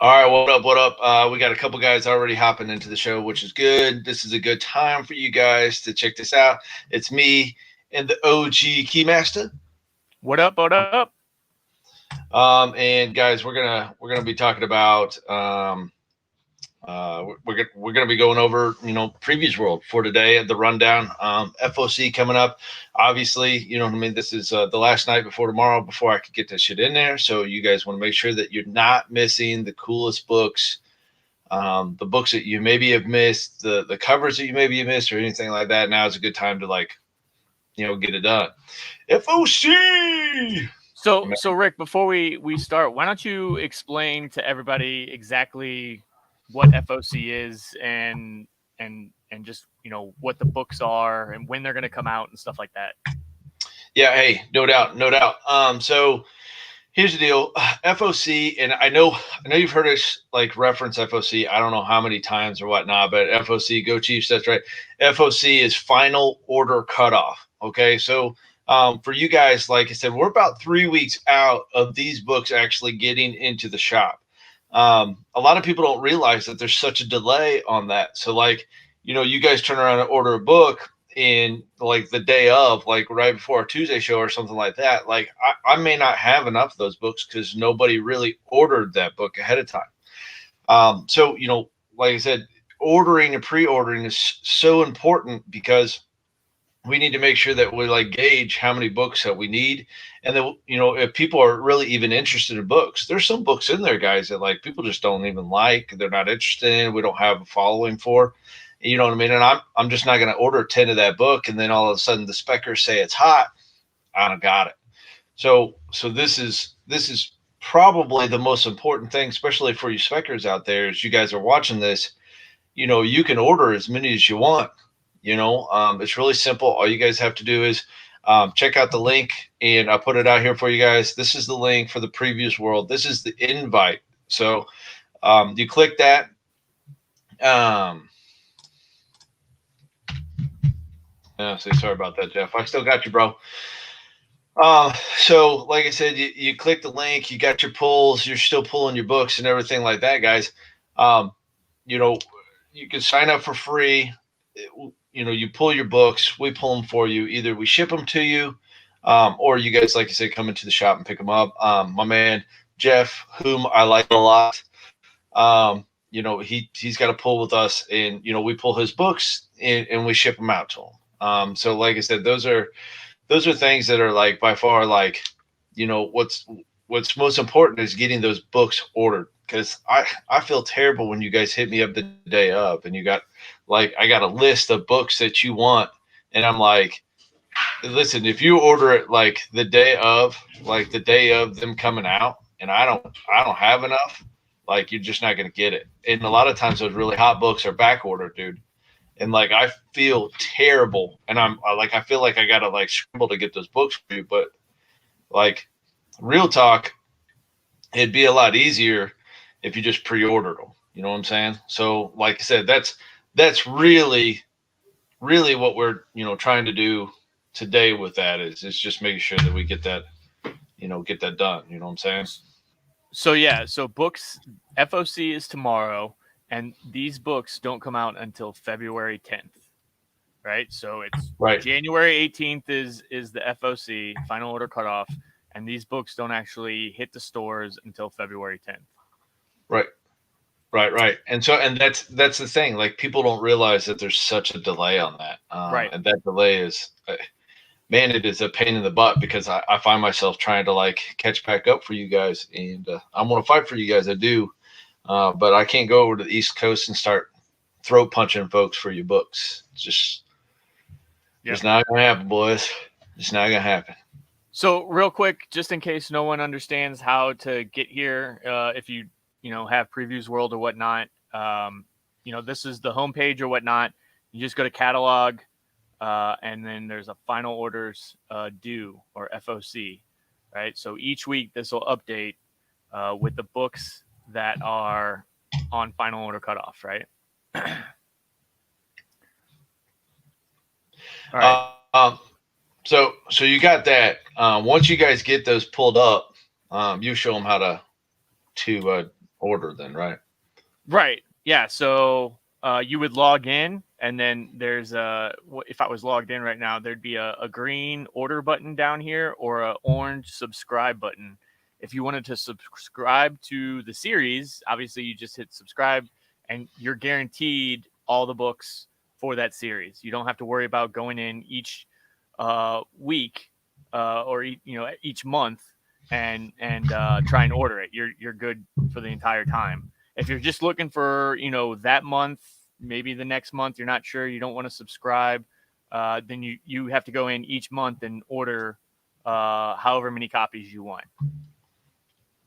All right, what up? What up? We got a couple guys already hopping into the show, which is good. This is a good time for you guys to check this out. It's me and the OG Keymaster. What up? What up? And guys, we're gonna be talking about we're gonna be going over Previews World for today, the rundown. FOC coming up, obviously. You know what I mean. This is the last night before tomorrow, before I could get this shit in there. So you guys want to make sure that you're not missing the coolest books, the books that you maybe have missed, the covers that you maybe have missed, or anything like that. Now is a good time to get it done. FOC. So Rick, before we start, why don't you explain to everybody exactly what FOC is and just what the books are and when they're going to come out and stuff like that. Yeah, hey, no doubt. So here's the deal. FOC, and I know you've heard us reference FOC. I don't know how many times or whatnot, but FOC, go Chiefs, that's right. FOC is Final Order Cutoff. Okay, so for you guys, like I said, we're about 3 weeks out of these books actually getting into the shop. A lot of people don't realize that there's such a delay on that. So you guys turn around and order a book in the day of, right before our Tuesday show or something like that. I may not have enough of those books because nobody really ordered that book ahead of time. So like I said, ordering and pre-ordering is so important because we need to make sure that we gauge how many books that we need. And then, if people are really even interested in books, there's some books in there, guys, that people just don't even like. They're not interested in. We don't have a following for. You know what I mean? And I'm just not going to order 10 of that book. And then all of a sudden the speckers say it's hot. I don't got it. So this is probably the most important thing, especially for you speckers out there, as you guys are watching this. You can order as many as you want. It's really simple. All you guys have to do is check out the link, and I'll put it out here for you guys. This is the link for the Previews World. This is the invite. So you click that. Sorry about that, Jeff. I still got you, bro. So like I said, you click the link, you got your pulls, you're still pulling your books and everything like that, guys. You can sign up for free. You pull your books, we pull them for you. Either we ship them to you, or you guys, like I said, come into the shop and pick them up. My man Jeff, whom I like a lot, he's got a pull with us, and we pull his books and we ship them out to him. So like I said, those are things that are by far what's most important is getting those books ordered. Because I feel terrible when you guys hit me up the day of and you got I got a list of books that you want, and I'm like, listen, if you order it the day of them coming out, and I don't have enough, you're just not gonna get it. And a lot of times those really hot books are back ordered, dude. And I feel terrible, and I feel like I gotta scramble to get those books for you. But real talk, it'd be a lot easier if you just pre-ordered them. You know what I'm saying? So like I said, that's really what we're trying to do today with that is just making sure that we get that done. You know what I'm saying? So yeah, so books, FOC is tomorrow, and these books don't come out until February 10th, right? So it's right. January 18th is the FOC, Final Order Cutoff, and these books don't actually hit the stores until February 10th. Right. And that's the thing. People don't realize that there's such a delay on that. Right. And that delay is, man, it is a pain in the butt because I find myself trying to catch back up for you guys, and I'm going to fight for you guys. I do. But I can't go over to the East Coast and start throat punching folks for your books. It's not going to happen, boys. It's not going to happen. So real quick, just in case no one understands how to get here, if you have Previews World or whatnot, this is the homepage or whatnot. You just go to catalog, and then there's a final orders due, or FOC, right? So each week this will update with the books that are on Final Order Cutoff, right? All right. So you got that. Once you guys get those pulled up, you show them how to order then, right? Right. Yeah. So you would log in, and then there's if I was logged in right now, there'd be a green order button down here or an orange subscribe button. If you wanted to subscribe to the series, obviously you just hit subscribe, and you're guaranteed all the books for that series. You don't have to worry about going in each week or each month and try and order it. You're good for the entire time. If you're just looking for, that month, maybe the next month, you're not sure, you don't want to subscribe, then you have to go in each month and order however many copies you want.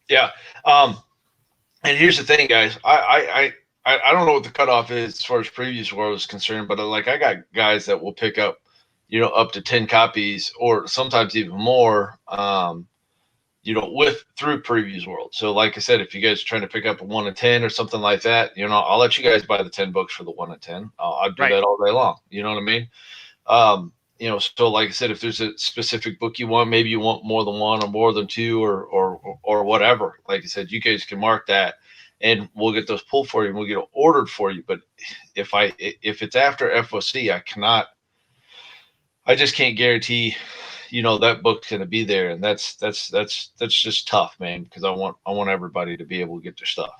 Yeah. And here's the thing, guys. I don't know what the cutoff is as far as Previews World is concerned, but like I got guys that will pick up, up to 10 copies or sometimes even more, through Previews World. So like I said, if you guys are trying to pick up a 1 in 10 or something like that, I'll let you guys buy the 10 books for the 1 in 10. I'll do that all day long. You know what I mean? So like I said, if there's a specific book you want, maybe you want more than one or more than two or whatever, like I said, you guys can mark that and we'll get those pulled for you and we'll get it ordered for you. But if it's after FOC, I just can't guarantee, that book's going to be there. And that's just tough, man, because I want everybody to be able to get their stuff.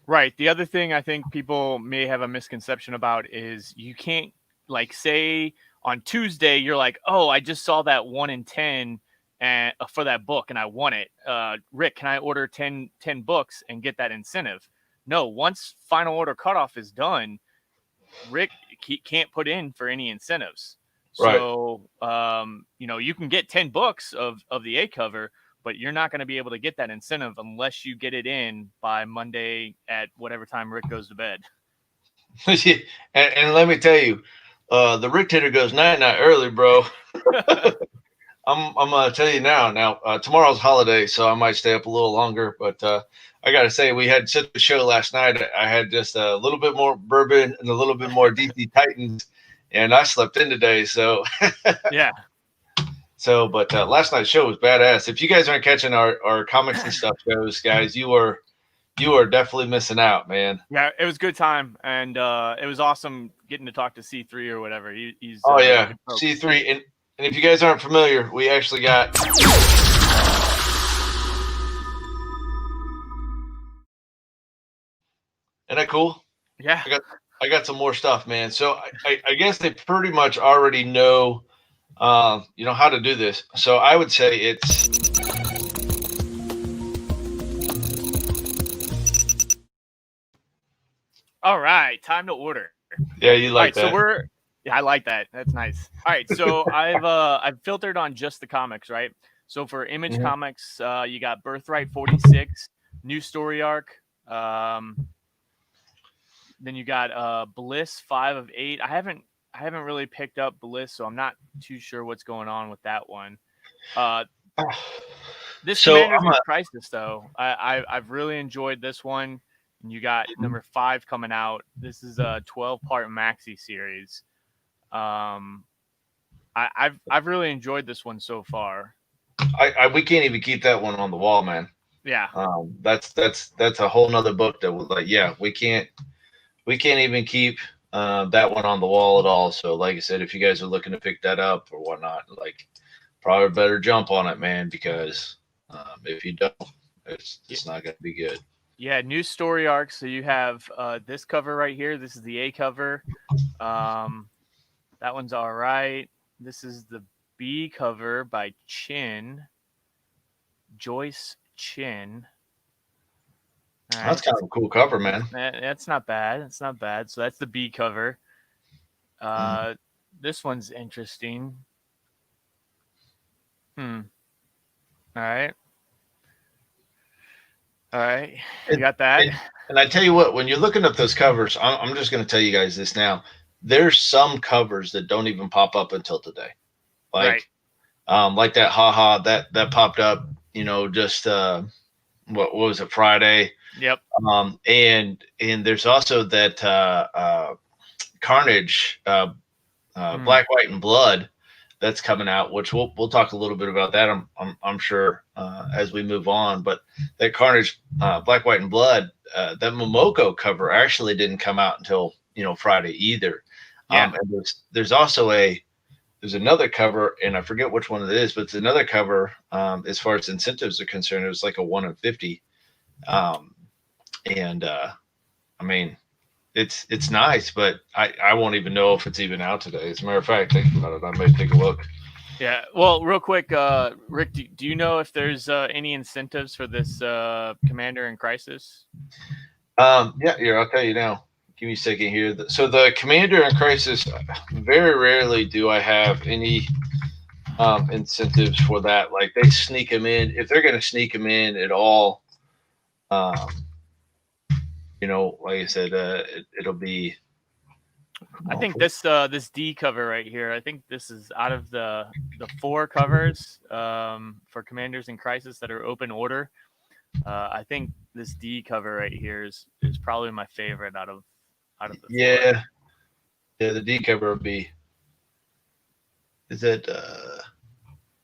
Right. The other thing I think people may have a misconception about is you can't, like, say on Tuesday, you're like, oh, I just saw that 1 in 10 and for that book and I want it. Rick, can I order 10 books and get that incentive? No, once Final Order Cutoff is done, Rick can't put in for any incentives. Right. So, you can get 10 books of the A cover, but you're not going to be able to get that incentive unless you get it in by Monday at whatever time Rick goes to bed. and let me tell you, the Ricktator goes night early, bro. I'm gonna tell you now. Tomorrow's holiday, so I might stay up a little longer. But I gotta say, we had such a show last night. I had just a little bit more bourbon and a little bit more DC Titans, and I slept in today. So yeah. So, but last night's show was badass. If you guys aren't catching our comics and stuff shows, guys, you are definitely missing out, man. Yeah, it was a good time, and it was awesome getting to talk to C3 or whatever. He's yeah, C3. And if you guys aren't familiar, we actually got Isn't that cool? Yeah. I got some more stuff, man. So I guess they pretty much already know how to do this. So I would say it's all right. Time to order. Yeah, you like that. So I like that. That's nice. All right. So I've filtered on just the comics, right? So for Image Comics, you got Birthright 46, New Story Arc. Then you got Bliss 5 of 8. I haven't really picked up Bliss, so I'm not too sure what's going on with that one. This Commander's in Crisis, though, I've really enjoyed this one. And you got number 5 coming out. This is a 12-part maxi series. I've really enjoyed this one so far. We can't even keep that one on the wall, man. Yeah. That's a whole nother book that was like, yeah, we can't even keep that one on the wall at all. So like I said, if you guys are looking to pick that up or whatnot, like probably better jump on it, man, because if you don't, it's not going to be good. Yeah, New Story Arc. So you have this cover right here. This is the A cover. That one's all right. This is the B cover by Joyce Chin. Right. That's kind of a cool cover, man. That's not bad. It's not bad. So that's the B cover. This one's interesting. All right. You got that. And I tell you what, when you're looking at those covers, I'm just going to tell you guys this now. There's some covers that don't even pop up until today. Like that haha that popped up, just what was it, Friday? Yep. And there's also that Carnage, Black, White, and Blood. that's coming out, which we'll talk a little bit about that. I'm sure as we move on. But that Carnage, Black, White, and Blood, that Momoko cover actually didn't come out until Friday either. Yeah. And there's also there's another cover, and I forget which one it is, but it's another cover. As far as incentives are concerned, it was like a 1 in 50. And I mean, it's nice, but I won't even know if it's even out today. As a matter of fact, thinking about it, I may take a look. Yeah. Well, real quick, Rick, do you know if there's any incentives for this Commander in Crisis? Yeah, here, I'll tell you now. Give me a second here. So the Commander in Crisis, very rarely do I have any incentives for that. Like they sneak them in. If they're going to sneak them in at all, like I said, it'll be. I think this D cover right here. I think this is out of the 4 covers for Commanders in Crisis that are open order. I think this D cover right here is probably my favorite out of the 4. Yeah, the D cover would be. Is it?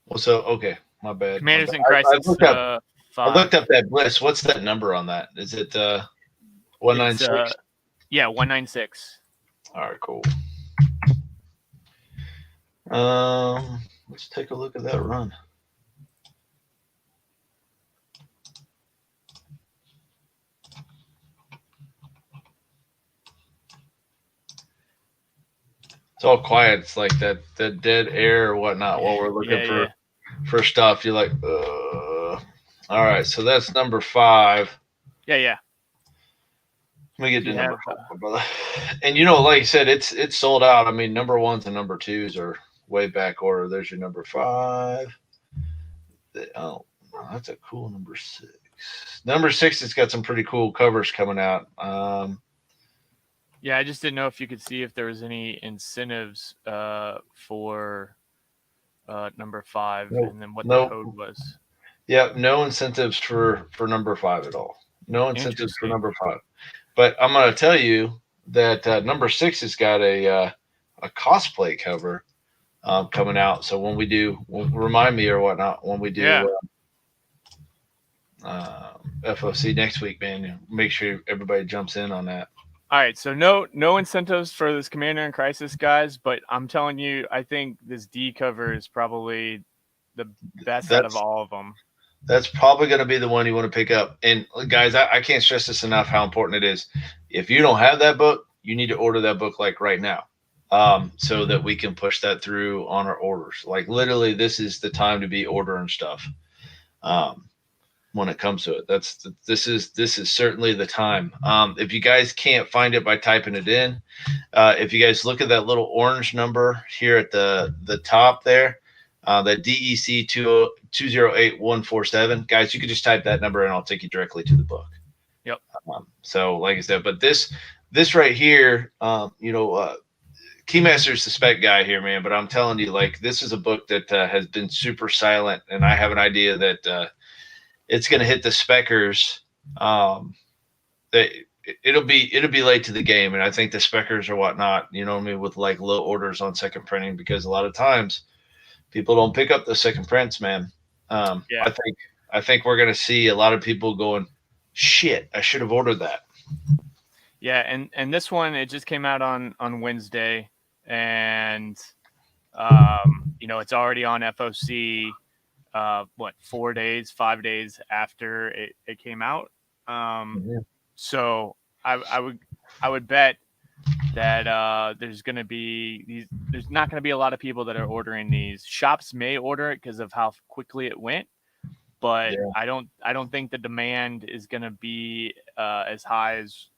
Well, so okay, my bad. Commanders in Crisis. I looked up that Bliss. What's that number on that? Is it 196? Yeah, 196. All right, cool. Let's take a look at that run. It's all quiet. It's like that dead air or whatnot while we're looking for stuff. You're like, all right. So that's number 5. Yeah. Let me get to number 5, brother. And like you said, it's sold out. I mean, number 1s and number 2s are way back order. There's your number 5. Oh, that's a cool number 6. Number 6 has got some pretty cool covers coming out. Yeah, I just didn't know if you could see if there was any incentives for number 5, and then what the code was. Yeah, no incentives for number 5 at all. No incentives for number 5. But I'm going to tell you that number 6 has got a cosplay cover coming out. So when we do, remind me or whatnot, when we do FOC next week, man, make sure everybody jumps in on that. All right, so no incentives for this Commander in Crisis, guys, but I'm telling you, I think this D cover is probably the best out of all of them. That's probably going to be the one you want to pick up. And guys, I can't stress this enough how important it is. If you don't have that book, you need to order that book like right now, so that we can push that through on our orders. Like literally, this is the time to be ordering stuff. When it comes to it, this is certainly the time. If you guys can't find it by typing it in, if you guys look at that little orange number here at the top there, that DEC 208147, guys, you can just type that number and I'll take you directly to the book. Yep. So like I said, but this right here, Keymaster's the spec guy here, man. But I'm telling you, like, this is a book that has been super silent, and I have an idea that it's going to hit the speckers. It'll be late to the game, and I think the speckers or whatnot, with like low orders on second printing, because a lot of times people don't pick up the second prints, man. I think we're going to see a lot of people going, shit, I should have ordered that. Yeah, and this one, it just came out on Wednesday, and it's already on FOC. 5 days after it came out. So I would bet that there's not going to be a lot of people that are ordering these. Shops may order it because of how quickly it went, but I don't think the demand is going to be as high as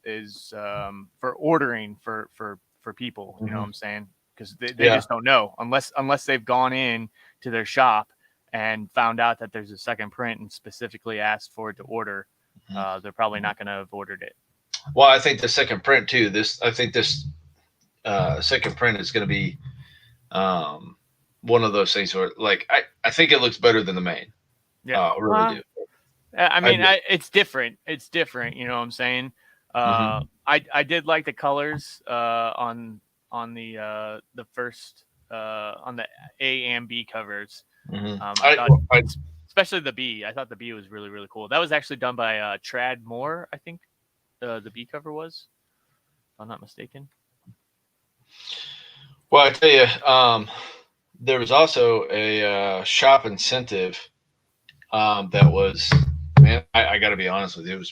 for ordering for people. You know what I'm saying? Because they just don't know unless they've gone in to their shop and found out that there's a second print and specifically asked for it to order. They're probably not going to have ordered it. Well, I think the second print too. This second print is going to be one of those things where, like, I think it looks better than the main. Yeah, I really do. I mean, it's different. It's different. You know what I'm saying? I did like the colors on the first on the A and B covers. Mm-hmm. I thought, especially the B. I thought the B was really, really cool. That was actually done by Trad Moore, I think. The B cover was, if I'm not mistaken. Well, I tell you, there was also a shop incentive that was, man, I got to be honest with you,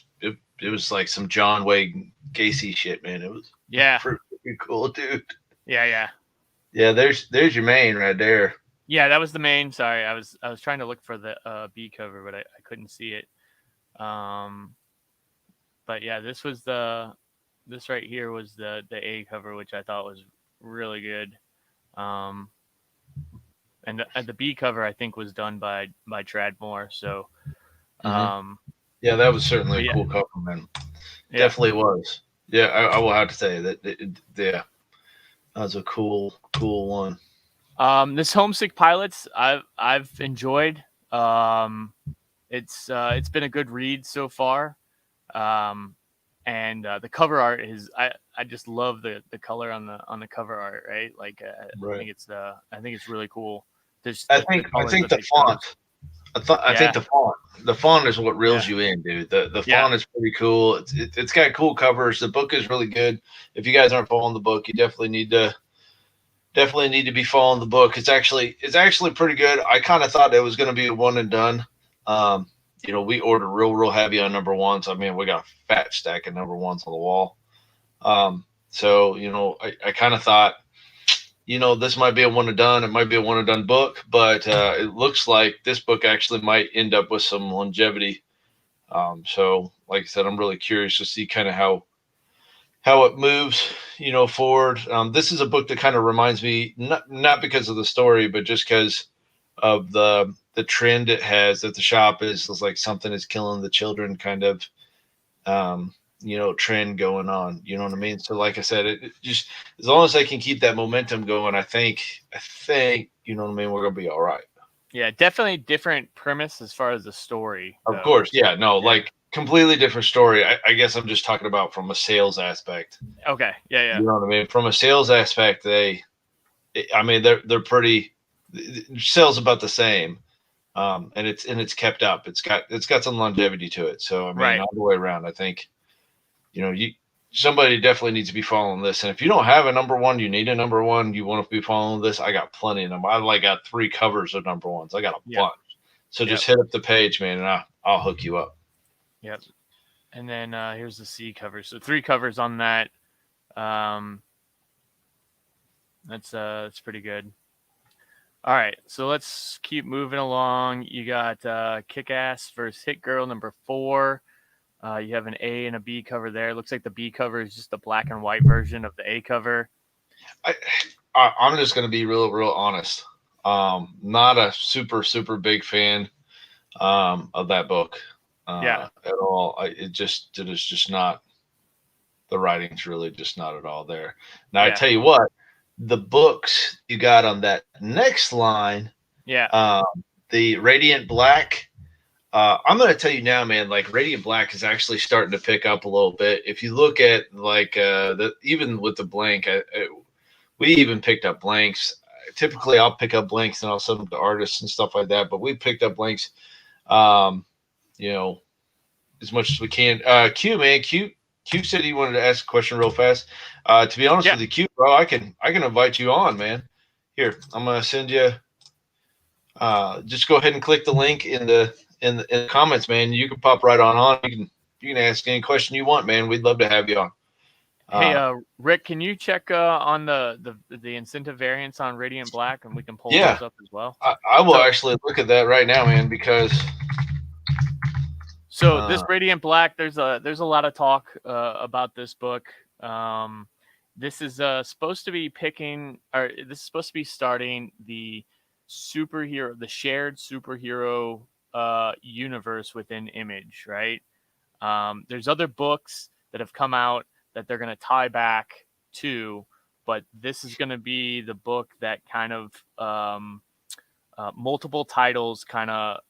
it was like some John Wayne Gacy shit, man. It was pretty cool, dude. Yeah. There's your main right there. Yeah, that was the main. Sorry, I was trying to look for the B cover, but I couldn't see it. But yeah, this right here was the A cover, which I thought was really good. And the B cover I think was done by Trad Moore. So, yeah, that was certainly a cool cover, man. Yeah. Definitely was. Yeah, I will have to say that. That was a cool one. This Homesick Pilots I've enjoyed. It's been a good read so far. And the cover art is I just love the color on the cover art, right? Like right. I think it's really cool. I think the font. I think the font is what reels you in, dude. The font is pretty cool. It's got cool covers. The book is really good. If you guys aren't following the book, you definitely need to be following the book. It's actually pretty good. I kind of thought it was going to be a one and done. We ordered real heavy on number ones. I mean, we got a fat stack of number ones on the wall. So I kind of thought, this might be a one and done. It might be a one and done book, but it looks like this book actually might end up with some longevity. So like I said, I'm really curious to see kind of how it moves, forward. This is a book that kind of reminds me, not because of the story, but just because of the trend it has at the shop is like something is killing the children kind of, trend going on. You know what I mean? So like I said, it just, as long as they can keep that momentum going, I think, you know what I mean, we're going to be all right. Yeah, definitely different premise as far as the story. Of course. Yeah, no, like completely different story. I guess I'm just talking about from a sales aspect. Okay. Yeah. You know what I mean? From a sales aspect, they're pretty, sales about the same. And it's kept up. It's got some longevity to it. So I mean, all the way around, I think, somebody definitely needs to be following this. And if you don't have a number one, you need a number one. You want to be following this. I got plenty of them. I got 3 covers of number ones. I got a bunch. So just hit up the page, man, and I'll hook you up. Yep. And then here's the C cover. So 3 covers on that. That's pretty good. All right, so let's keep moving along. You got Kick-Ass versus Hit Girl number 4. You have an A and a B cover there. It looks like the B cover is just the black and white version of the A cover. I'm just going to be real honest. Not a super big fan of that book at all. It is just not, the writing's really just not at all there. Now, I tell you what, the books you got on that next line, the Radiant Black, I'm going to tell you now, man, like Radiant Black is actually starting to pick up a little bit. If you look at like even with the blank, we even picked up blanks. Typically I'll pick up blanks and I'll send them to artists and stuff like that, but we picked up blanks, as much as we can. Q said he wanted to ask a question real fast. To be honest with you, Q, bro, I can invite you on, man. Here, I'm gonna send you. Just go ahead and click the link in the comments, man. You can pop right on. You can ask any question you want, man. We'd love to have you on. Hey, Rick, can you check on the incentive variants on Radiant Black, and we can pull those up as well? I will actually look at that right now, man, because. So this Radiant Black, there's a lot of talk about this book. This is supposed to be starting the shared superhero universe within Image, right? There's other books that have come out that they're going to tie back to, but this is going to be the book that kind of multiple titles kind of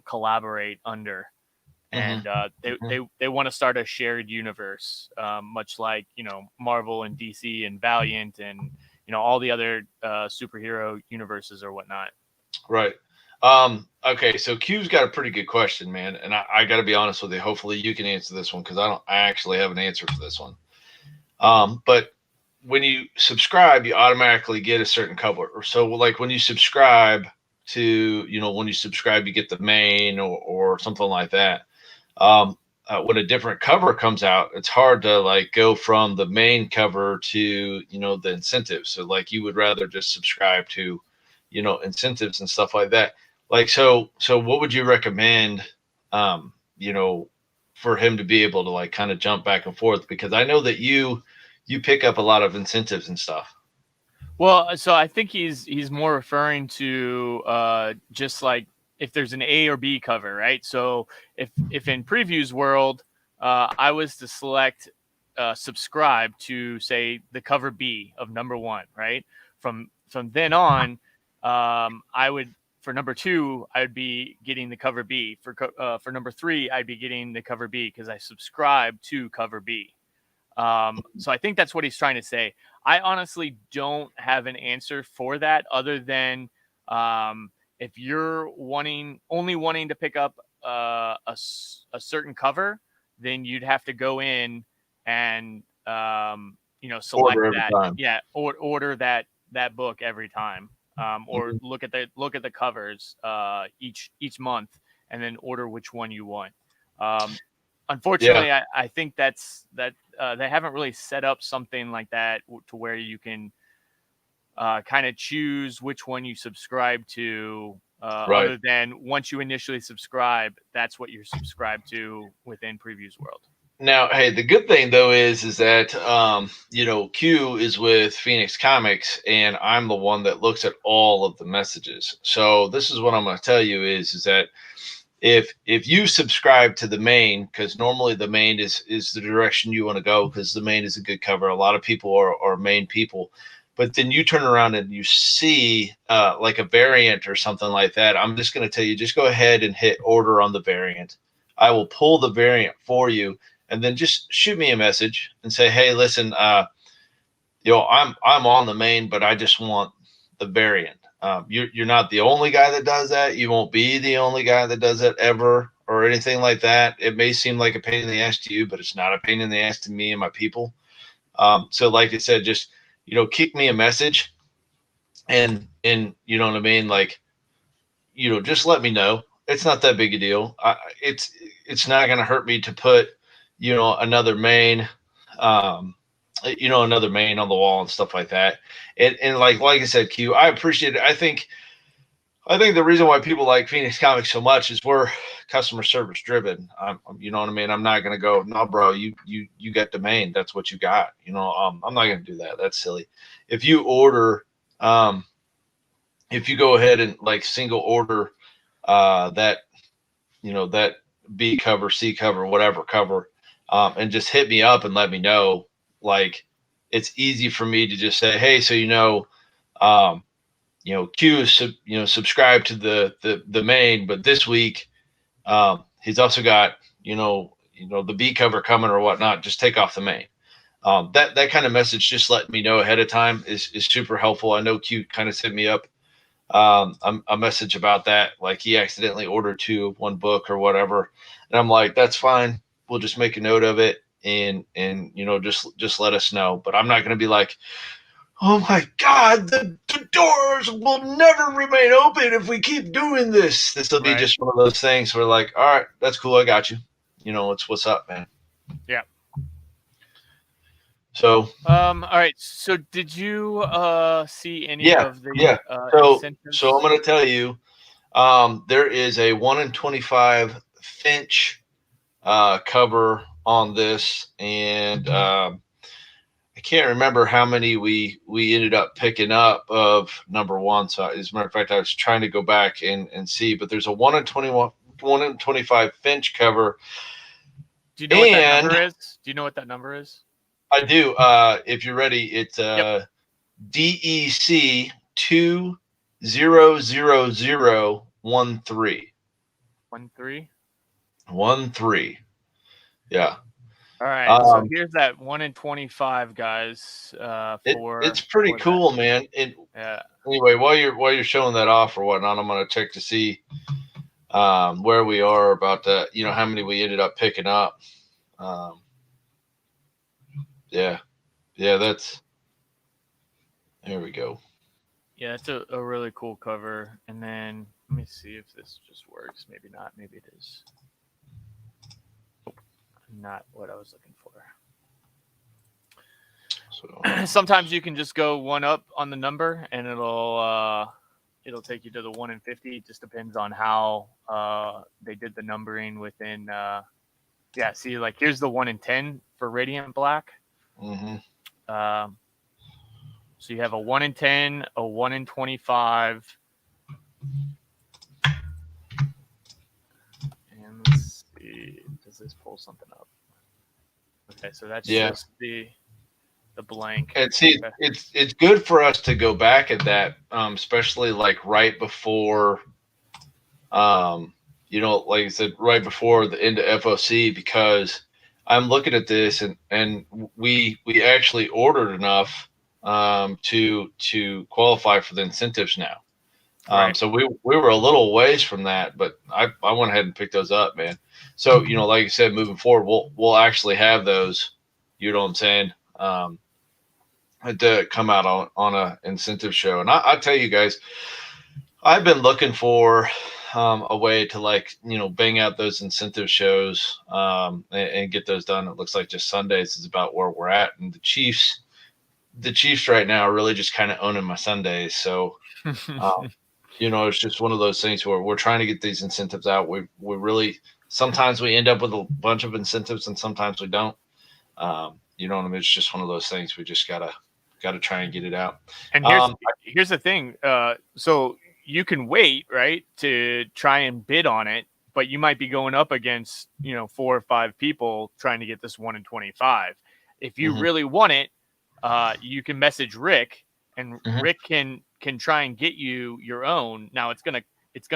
collaborate under. And they want to start a shared universe, much like Marvel and DC and Valiant and all the other superhero universes or whatnot. Right. Okay, so Q's got a pretty good question, man, and I got to be honest with you. Hopefully, you can answer this one because I actually have an answer for this one. But when you subscribe, you automatically get a certain cover. So, like when you subscribe to, when you subscribe, you get the main or something like that. When a different cover comes out, it's hard to like go from the main cover to, the incentives. So, like you would rather just subscribe to, incentives and stuff like that. Like, so what would you recommend, for him to be able to like kind of jump back and forth? Because I know that you pick up a lot of incentives and stuff. Well, so I think he's more referring to just like if there's an A or B cover, right? So if in Previews World, I was to select subscribe to say the cover B of number 1, right? From then on, I would, for number 2, I would be getting the cover B. For number 3, I'd be getting the cover B because I subscribe to cover B. So I think that's what he's trying to say. I honestly don't have an answer for that other than if you're only wanting to pick up a certain cover, then you'd have to go in and select that. Time. Yeah, or order that book every time, or look at the covers each month and then order which one you want. Unfortunately, yeah. I think that they haven't really set up something like that to where you can kind of choose which one you subscribe to, right. Other than once you initially subscribe, that's what you're subscribed to within Previews World. Now, hey, the good thing though is that Q is with Fenix Comix, and I'm the one that looks at all of the messages. So this is what I'm going to tell you is that if you subscribe to the main, because normally the main is the direction you want to go, because the main is a good cover. A lot of people are main people, but then you turn around and you see like a variant or something like that. I'm just going to tell you, just go ahead and hit order on the variant. I will pull the variant for you, and then just shoot me a message and say, hey, listen, I'm on the main, but I just want the variant. You're not the only guy that does that. You won't be the only guy that does that ever or anything like that. It may seem like a pain in the ass to you, but it's not a pain in the ass to me and my people. So like I said, just, kick me a message and you know what I mean? Like, just let me know. It's not that big a deal. It's not going to hurt me to put, another main, another main on the wall and stuff like that. And like I said, Q, I appreciate it. I think the reason why people like Fenix Comix so much is we're customer service driven. You know what I mean? I'm not going to go, no, bro, you got the main. That's what you got. I'm not going to do that. That's silly. If you order, if you go ahead and like single order that, that B cover, C cover, whatever cover, and just hit me up and let me know, like, it's easy for me to just say, hey, so Q is subscribed to the main, but this week he's also got the B cover coming or whatnot. Just take off the main. That kind of message, just letting me know ahead of time is super helpful. I know Q kind of sent me up a message about that, like he accidentally ordered 2 of one book or whatever, and I'm like, that's fine. We'll just make a note of it and just let us know. But I'm not going to be like, oh my God, the doors will never remain open if we keep doing this. This will be just one of those things where like, all right, that's cool. I got you. It's what's up, man. Yeah. So, all right. So did you see any of the incentives? So I'm going to tell you, there is a 1 in 25 Finch cover on this, and I can't remember how many we ended up picking up of number 1. So as a matter of fact, I was trying to go back and see, but there's a 1 in 25 Finch cover. Do you know what that number is? Do you know what that number is? I do. If you're ready, it's DEC 200013. 13? 13. Yeah. All right, so here's that 1 in 25, guys. It's pretty cool, man. Yeah. Anyway, while you're showing that off or whatnot, I'm gonna check to see where we are about that. You know, how many we ended up picking up. Yeah, that's. There we go. Yeah, it's a really cool cover. And then let me see if this just works. Maybe not. Maybe it is. Not what I was looking for. So sometimes you can just go 1 up on the number, and it'll take you to the 1 in 50. It just depends on how they did the numbering within. Yeah, see, like here's the 1 in 10 for Radiant Black. Mm-hmm. So you have a 1 in 10, a 1 in 25. And let's see, does this pull something up? Okay, so that's just the blank. And see, okay. it's good for us to go back at that, especially like right before, you know, like I said, right before the end of FOC, because I'm looking at this and we actually ordered enough to qualify for the incentives now. Right. So we were a little ways from that, but I went ahead and picked those up, man. So, you know, like you said, moving forward, we'll actually have those, you know what I'm saying? To come out on a incentive show. And I tell you guys, I've been looking for a way to, like, you know, bang out those incentive shows and get those done. It looks like just Sundays is about where we're at. And the Chiefs right now are really just kind of owning my Sundays. So, you know, it's just one of those things where we're trying to get these incentives out. We really, sometimes we end up with a bunch of incentives and sometimes we don't. You know what I mean? It's just one of those things. We just gotta try and get it out. And here's the thing. So you can wait, right, to try and bid on it, but you might be going up against, you know, 4 or 5 people trying to get this 1 in 25. If you really want it, you can message Rick, and Rick can try and get you your own. Now it's gonna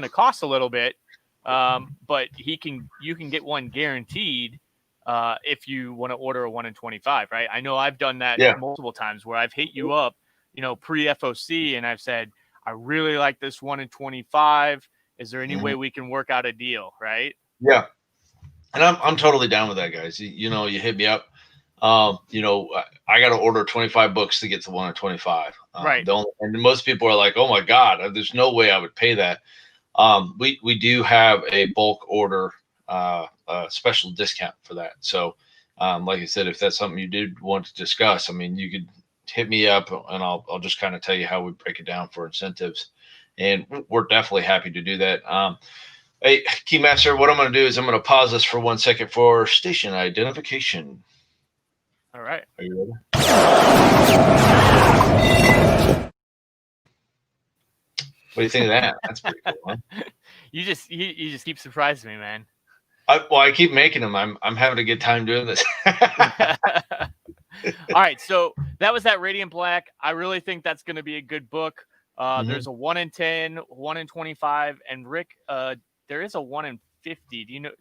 cost a little bit, but you can get one guaranteed. If you want to order a 1 in 25, right? I know I've done that multiple times where I've hit you up, you know, pre-FOC, and I've said, I really like this 1 in 25. Is there any way we can work out a deal, right? Yeah. And I'm totally down with that, guys. You know, you hit me up. You know, I got to order 25 books to get to 1 in 25. Right. And most people are like, oh my God, there's no way I would pay that. We do have a bulk order special discount for that. So, like I said, if that's something you did want to discuss, I mean, you could hit me up and I'll just kind of tell you how we break it down for incentives. And we're definitely happy to do that. Hey, Keymaster, what I'm going to do is I'm going to pause this for 1 second for station identification. All right. Are you ready? What do you think of that? That's pretty cool, huh? You just keep surprising me, man. I keep making them. I'm having a good time doing this. All right, so that was that Radiant Black. I really think that's going to be a good book. There's a 1 in 10, 1 in 25, and Rick, there is a 1 in 50. Do you know?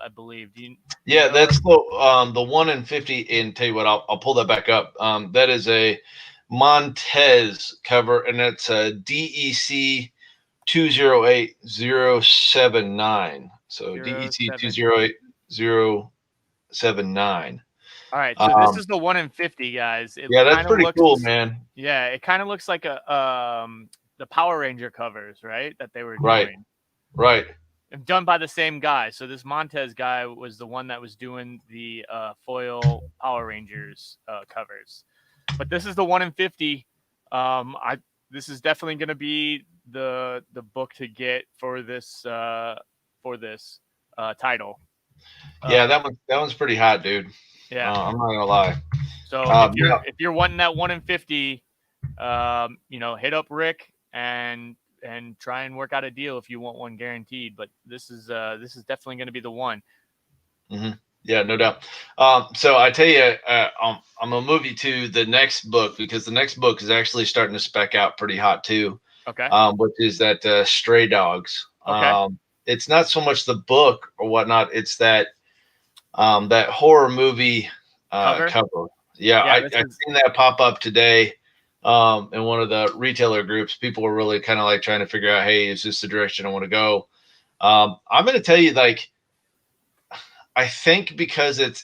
I believe. Do you? Yeah, that's the 1 in 50. And tell you what, I'll pull that back up. That is a Montez cover, and that's a DEC 208079. So DEC 208079. All right, so this is the 1 in 50, guys. That's pretty cool, man. Yeah, it kind of looks like the Power Ranger covers, right? That they were doing. Right. Done by the same guy. So this Montez guy was the one that was doing the foil Power Rangers covers. But this is the 1 in 50. This is definitely going to be the book to get for this title. Yeah, that one's pretty hot, dude. Yeah, I'm not gonna lie. So if you're wanting that 1 in 50, you know, hit up Rick and try and work out a deal if you want one guaranteed. But this is definitely going to be the one. Mm-hmm. Yeah, no doubt. So I tell you, I'm gonna move you to the next book, because the next book is actually starting to spec out pretty hot too. Okay. Which is that Stray Dogs. Okay. It's not so much the book or whatnot; it's that that horror movie Cover? cover. Yeah, Yeah, I seen that pop up today in one of the retailer groups. People were really kind of like trying to figure out, hey, is this the direction I want to go? I'm going to tell you, like, I think because it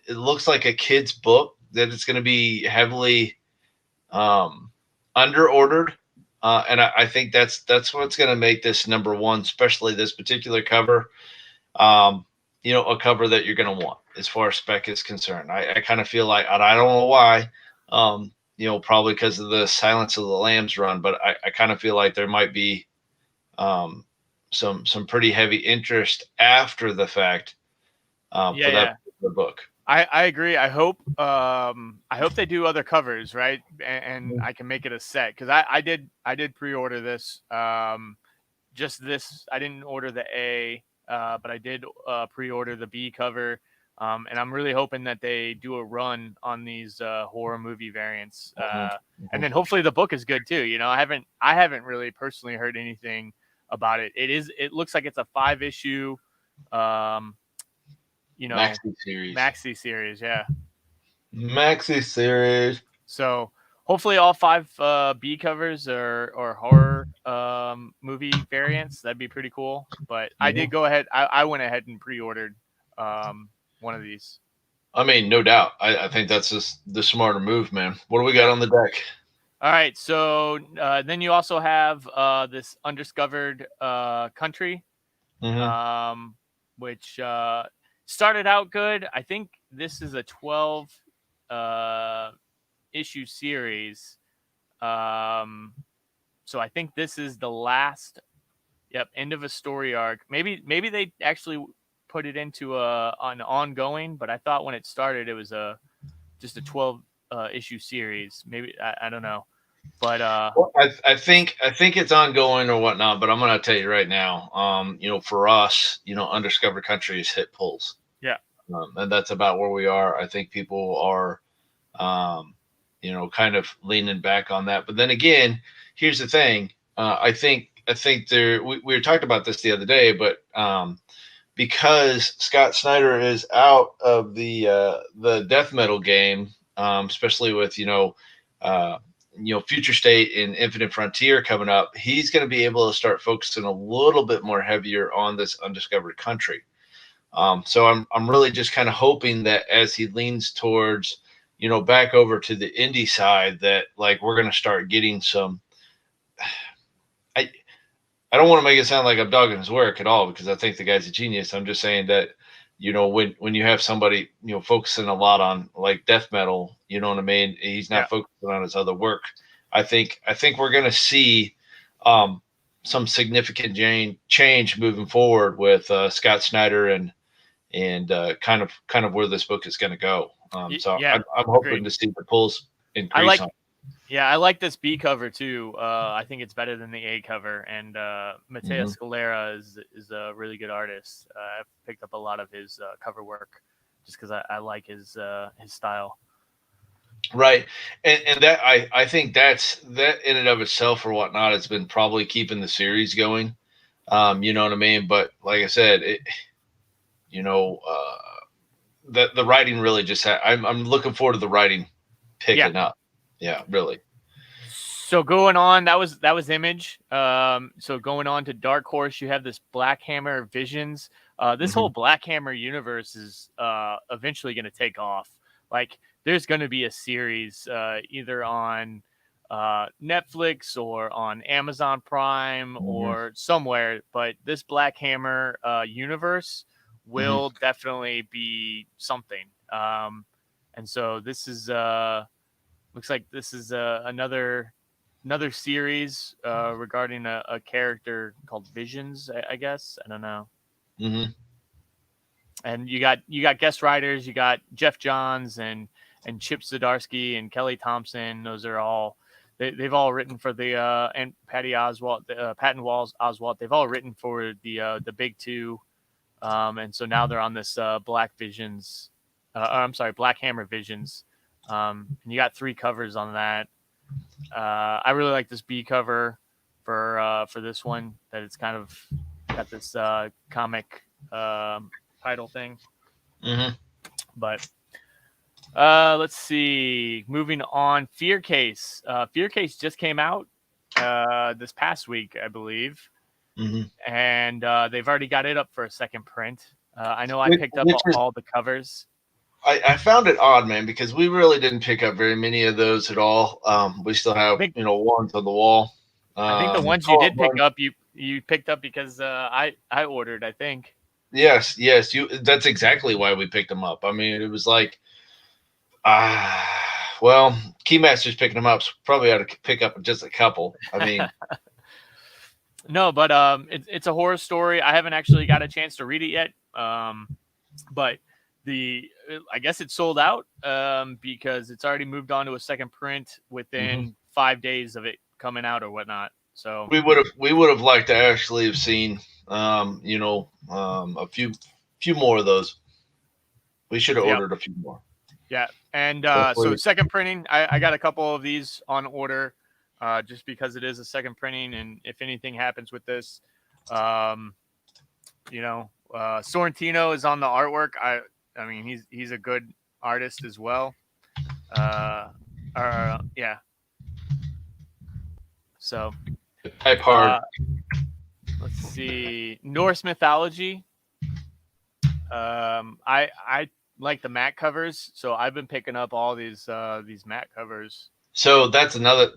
looks like a kid's book, that it's going to be heavily under ordered. And I think that's what's going to make this number one, especially this particular cover. A cover that you're going to want as far as spec is concerned. I kind of feel like, and I don't know why, probably because of the Silence of the Lambs run, but I kind of feel like there might be some pretty heavy interest after the fact for that book. I agree. I hope they do other covers, right? And I can make it a set, because I did pre-order this. Just this, I didn't order the A, but I did pre-order the B cover. And I'm really hoping that they do a run on these horror movie variants, and then hopefully the book is good too. I haven't really personally heard anything about it. It looks like it's a 5-issue. Maxi series, yeah. Maxi series. So hopefully all 5 B covers or horror movie variants. That'd be pretty cool. But I did go ahead. I went ahead and pre-ordered one of these. I mean, no doubt. I think that's just the smarter move, man. What do we got on the deck? All right. So then you also have this undiscovered country, which started out good. I think this is a 12 issue series. So I think this is the last end of a story arc. Maybe they actually put it into an ongoing, but I thought when it started it was just a 12 issue series. Maybe I don't know. But I think it's ongoing or whatnot, but I'm gonna tell you right now, for us, undiscovered countries hit pulls. Yeah. And that's about where we are. I think people are kind of leaning back on that. But then again, here's the thing. I think we were talking about this the other day, but because Scott Snyder is out of the death metal game, especially with Future State and Infinite Frontier coming up, he's going to be able to start focusing a little bit more heavier on this undiscovered country. So I'm really just kind of hoping that as he leans towards, back over to the indie side, that like we're going to start getting some. I don't want to make it sound like I'm dogging his work at all, because I think the guy's a genius. I'm just saying that, when you have somebody, focusing a lot on like death metal, you know what I mean? He's not focusing on his other work. I think we're going to see some significant change moving forward with Scott Snyder and kind of where this book is going to go. I'm hoping to see the pulls increase. I like this B cover too. I think it's better than the A cover, and Matteo Scalera is a really good artist. I've picked up a lot of his cover work just because I like his style. Right, and that I think that in and of itself or whatnot has been probably keeping the series going. You know what I mean? But like I said, the writing really just I'm looking forward to the writing picking up. Yeah, really. So going on, that was Image. So going on to Dark Horse, you have this Black Hammer Visions. This whole Black Hammer universe is eventually going to take off. Like, there's going to be a series either on Netflix or on Amazon Prime or somewhere. But this Black Hammer universe will definitely be something. And so this is looks like this is another series regarding a character called Visions, I guess. I don't know. And you got guest writers. You got Jeff Johns and Chip Zdarsky and Kelly Thompson. Those are all they've all written for the and Patty Oswalt, Patton Walls Oswalt. They've all written for the big two. And so now they're on this Black Hammer Visions. And you got 3 covers on that. I really like this B cover for this one, that it's kind of got this comic title thing. Mm-hmm. But let's see. Moving on, Fear Case. Fear Case just came out this past week, I believe, and they've already got it up for a second print. I know I picked up all the covers. I found it odd, man, because we really didn't pick up very many of those at all. We still have, ones on the wall. I think the ones you did pick up, you picked up because I ordered, I think. Yes. That's exactly why we picked them up. I mean, it was like, well, Keymaster's picking them up, so probably ought to pick up just a couple. I mean, no, but it's a horror story. I haven't actually got a chance to read it yet. But I guess it's sold out because it's already moved on to a second print within 5 days of it coming out or whatnot. So we would have liked to actually have seen a few more of those. We should have ordered a few more. Yeah, and so second printing, I got a couple of these on order just because it is a second printing, and if anything happens with this, Sorrentino is on the artwork. I mean, he's a good artist as well. Yeah. So type hard. Let's see, Norse mythology. I like the mat covers, so I've been picking up all these mat covers. So that's another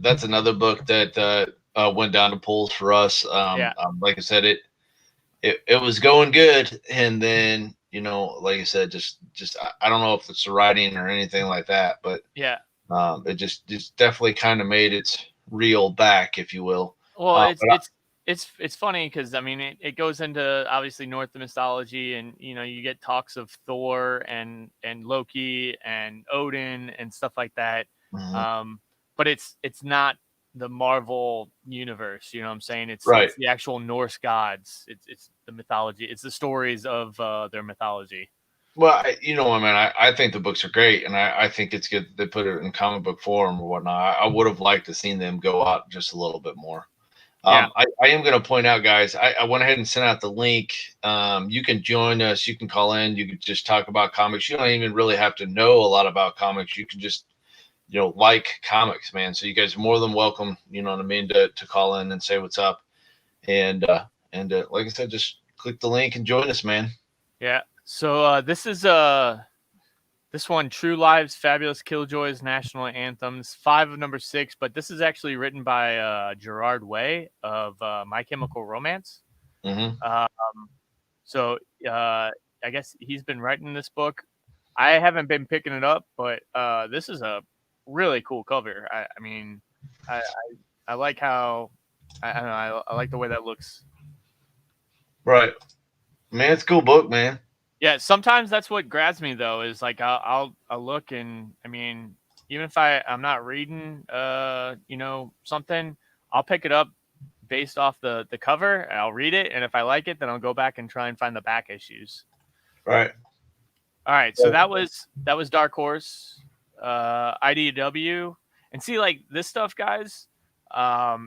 book that went down to pulls for us. Like I said, it was going good, and then like I said, just I don't know if it's the writing or anything like that, but it just definitely kind of made its reel back, if you will. Well, it's funny because I mean it goes into obviously Norse mythology, and you get talks of Thor and Loki and Odin and stuff like that. But it's not the Marvel universe, you know what I'm saying? It's the actual Norse gods. It's the mythology. It's the stories of their mythology. Well, man, I think the books are great, and I think it's good they put it in comic book form or whatnot. I would have liked to seen them go out just a little bit more. I am going to point out, guys, I went ahead and sent out the link. You can join us. You can call in. You can just talk about comics. You don't even really have to know a lot about comics. You can just, like comics, man. So you guys are more than welcome, you know what I mean, to call in and say what's up. And like I said, just click the link and join us, man. Yeah. So this is this one, True Lives, Fabulous Killjoys, National Anthems, 5 of number 6, but this is actually written by Gerard Way of My Chemical Romance. So I guess he's been writing this book. I haven't been picking it up, but this is a really cool cover. I mean, I like how I like the way that looks. Right, man, it's a cool book, man. Yeah, sometimes that's what grabs me though. Is like I'll look, and I mean, even if I'm not reading something, I'll pick it up based off the cover. And I'll read it, and if I like it, then I'll go back and try and find the back issues. Right. All right. So that was Dark Horse, IDW, and see, like this stuff, guys. I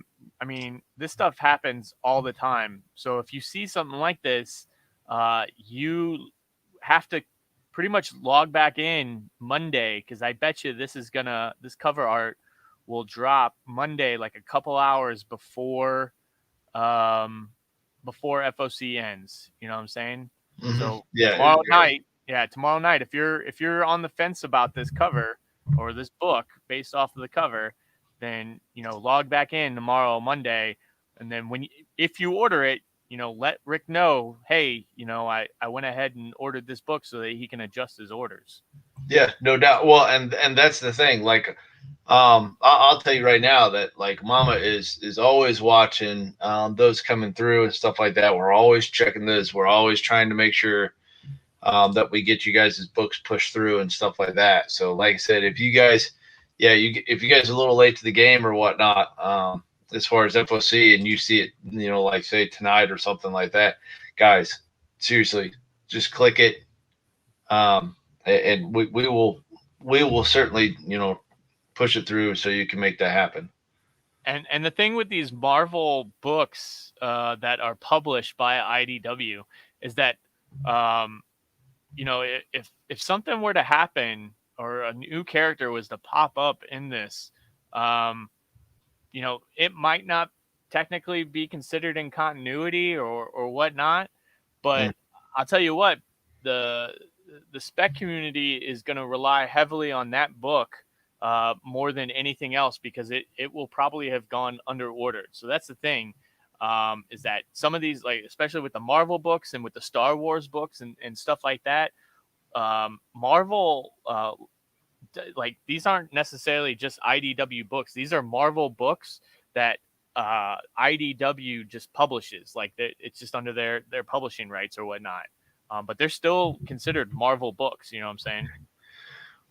mean, this stuff happens all the time. So if you see something like this, you have to pretty much log back in Monday, because I bet you this cover art will drop Monday, like a couple hours before FOC ends. You know what I'm saying? So tomorrow night, if you're on the fence about this cover or this book based off of the cover, then log back in tomorrow, Monday, and then if you order it, let Rick know, hey, I went ahead and ordered this book so that he can adjust his orders. Yeah, no doubt. Well, and that's the thing. Like, I'll tell you right now that like Mama is always watching those coming through and stuff like that. We're always checking those. We're always trying to make sure that we get you guys' books pushed through and stuff like that. So, like I said, if you guys are a little late to the game or whatnot, as far as FOC, and you see it, like say tonight or something like that, guys, seriously, just click it. And we will certainly, push it through so you can make that happen. And the thing with these Marvel books that are published by IDW is that you know, if something were to happen or a new character was to pop up in this, you know, it might not technically be considered in continuity or whatnot, but I'll tell you what, the the spec community is going to rely heavily on that book more than anything else, because it will probably have gone under ordered. So that's the thing, is that some of these, like especially with the Marvel books and with the Star Wars books and stuff like that, Marvel, like these aren't necessarily just IDW books. These are Marvel books that IDW just publishes. Like it's just under their publishing rights or whatnot. But they're still considered Marvel books. You know what I'm saying?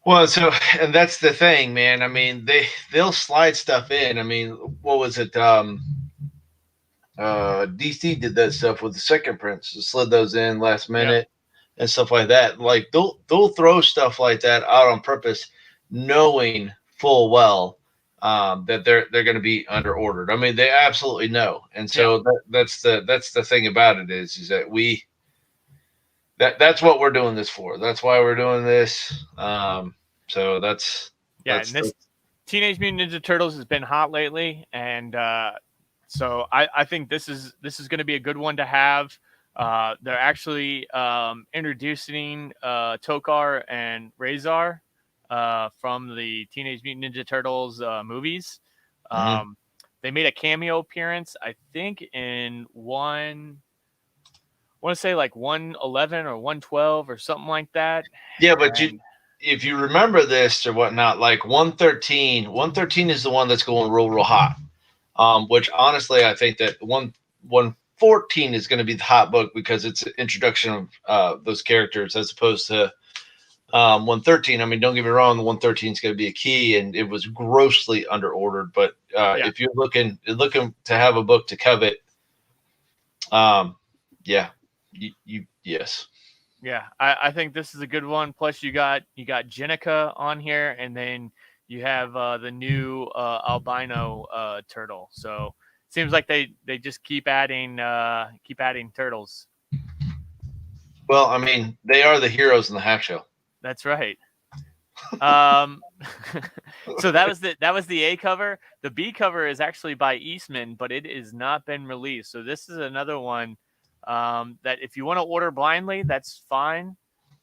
Well, so and that's the thing, man. I mean, they'll slide stuff in. I mean, what was it? DC did that stuff with the Second Prince, slid those in last minute and stuff like that. Like they'll throw stuff like that out on purpose, knowing full well that they're going to be under ordered. I mean, they absolutely know, and so that's the thing about it is that that's what we're doing this for. That's why we're doing this. So that's and this Teenage Mutant Ninja Turtles has been hot lately, and so I think this is going to be a good one to have. They're actually introducing Tokar and Razor from the Teenage Mutant Ninja Turtles movies. They made a cameo appearance, I think, in I want to say like 111 or 112 or something like that. Yeah, but if you remember this or whatnot, like 113 is the one that's going real hot. Which honestly, I think that 114 is going to be the hot book because it's an introduction of those characters as opposed to 113. I mean, don't get me wrong, the 113 is going to be a key, and it was grossly under ordered. But if you're looking to have a book to covet, yes. Yeah, I think this is a good one. Plus, you got Jenica on here, and then you have the new albino turtle. So it seems like they just keep adding turtles. Well, I mean, they are the heroes in the half shell. That's right. So that was the A cover. The B cover is actually by Eastman, but it has not been released. So this is another one that if you want to order blindly, that's fine.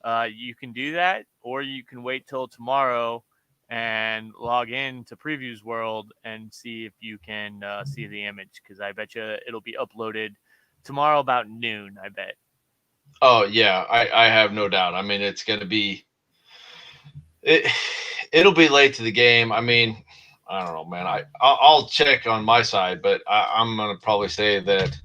You can do that, or you can wait till tomorrow and log in to Previews World and see if you can see the image, because I bet you it'll be uploaded tomorrow about noon, I bet. Oh yeah, I have no doubt. I mean, it's going to be it'll be late to the game. I mean, I don't know, man. I'll check on my side, but I'm going to probably say that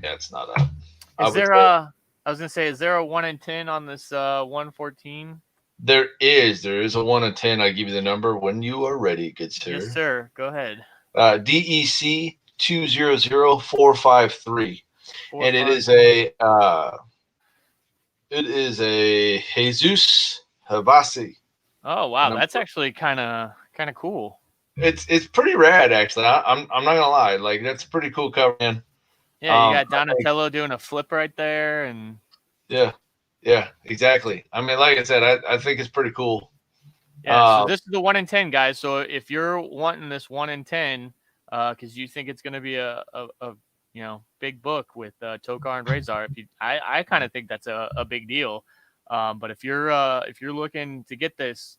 it's not up. I was going to say, is there a 1 in 10 on this 114? There is a 1 in 10. I give you the number when you are ready, good sir. Yes, sir. Go ahead. DEC 200453, and it is a Jesus Havasi. Oh wow, that's actually kind of cool. It's pretty rad, actually. I'm not gonna lie, like that's a pretty cool cover, man. Yeah, you got Donatello doing a flip right there, and yeah, exactly. I mean, like I said, I think it's pretty cool. Yeah, so this is the 1 in 10, guys. So if you're wanting this 1 in 10, because you think it's going to be a big book with Tokar and Razor, I kind of think that's a big deal. But if you're looking to get this,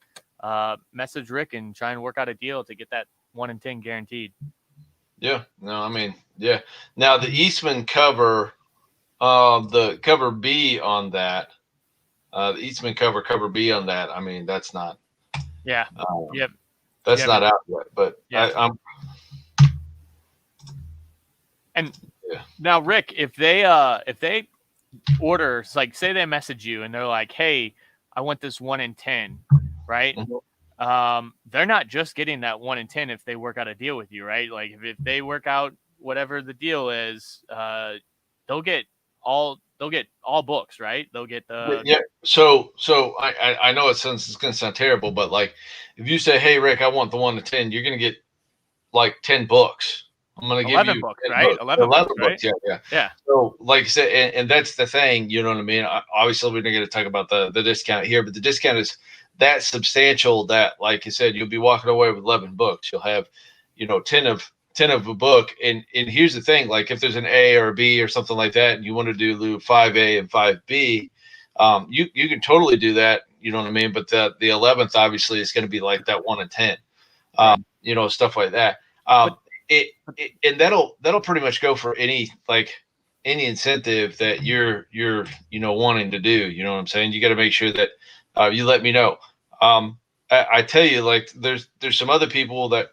message Rick and try and work out a deal to get that 1 in 10 guaranteed. Yeah, no, I mean, yeah. Now the Eastman cover, the cover B on that, the Eastman cover B on that. I mean, that's not. Yeah. That's not out yet, but I'm. And now, Rick, if they order, like, say they message you and they're like, "Hey, I want this 1 in 10," right? Mm-hmm. They're not just getting that 1 in 10 if they work out a deal with you, right? Like if they work out whatever the deal is, they'll get all books, right? They'll get the So I know it's going to sound terrible, but like if you say, "Hey Rick, I want the 1 to 10," you're going to get like 10 books. I'm going to give 11 you books, 10 right? books. 11 books, right? Yeah, yeah. Yeah. So, like I said, and that's the thing, you know what I mean? Obviously, we're not going to talk about the discount here, but the discount is that substantial that, like you said, you'll be walking away with 11 books. You'll have, 10 of a book. And here's the thing, like if there's an A or a B or something like that, and you want to do 5A and 5B, you can totally do that. You know what I mean? But the 11th obviously is going to be like that 1 in 10, stuff like that. And that'll pretty much go for any incentive that you're wanting to do. You know what I'm saying? You got to make sure that you let me know. I tell you, like there's some other people that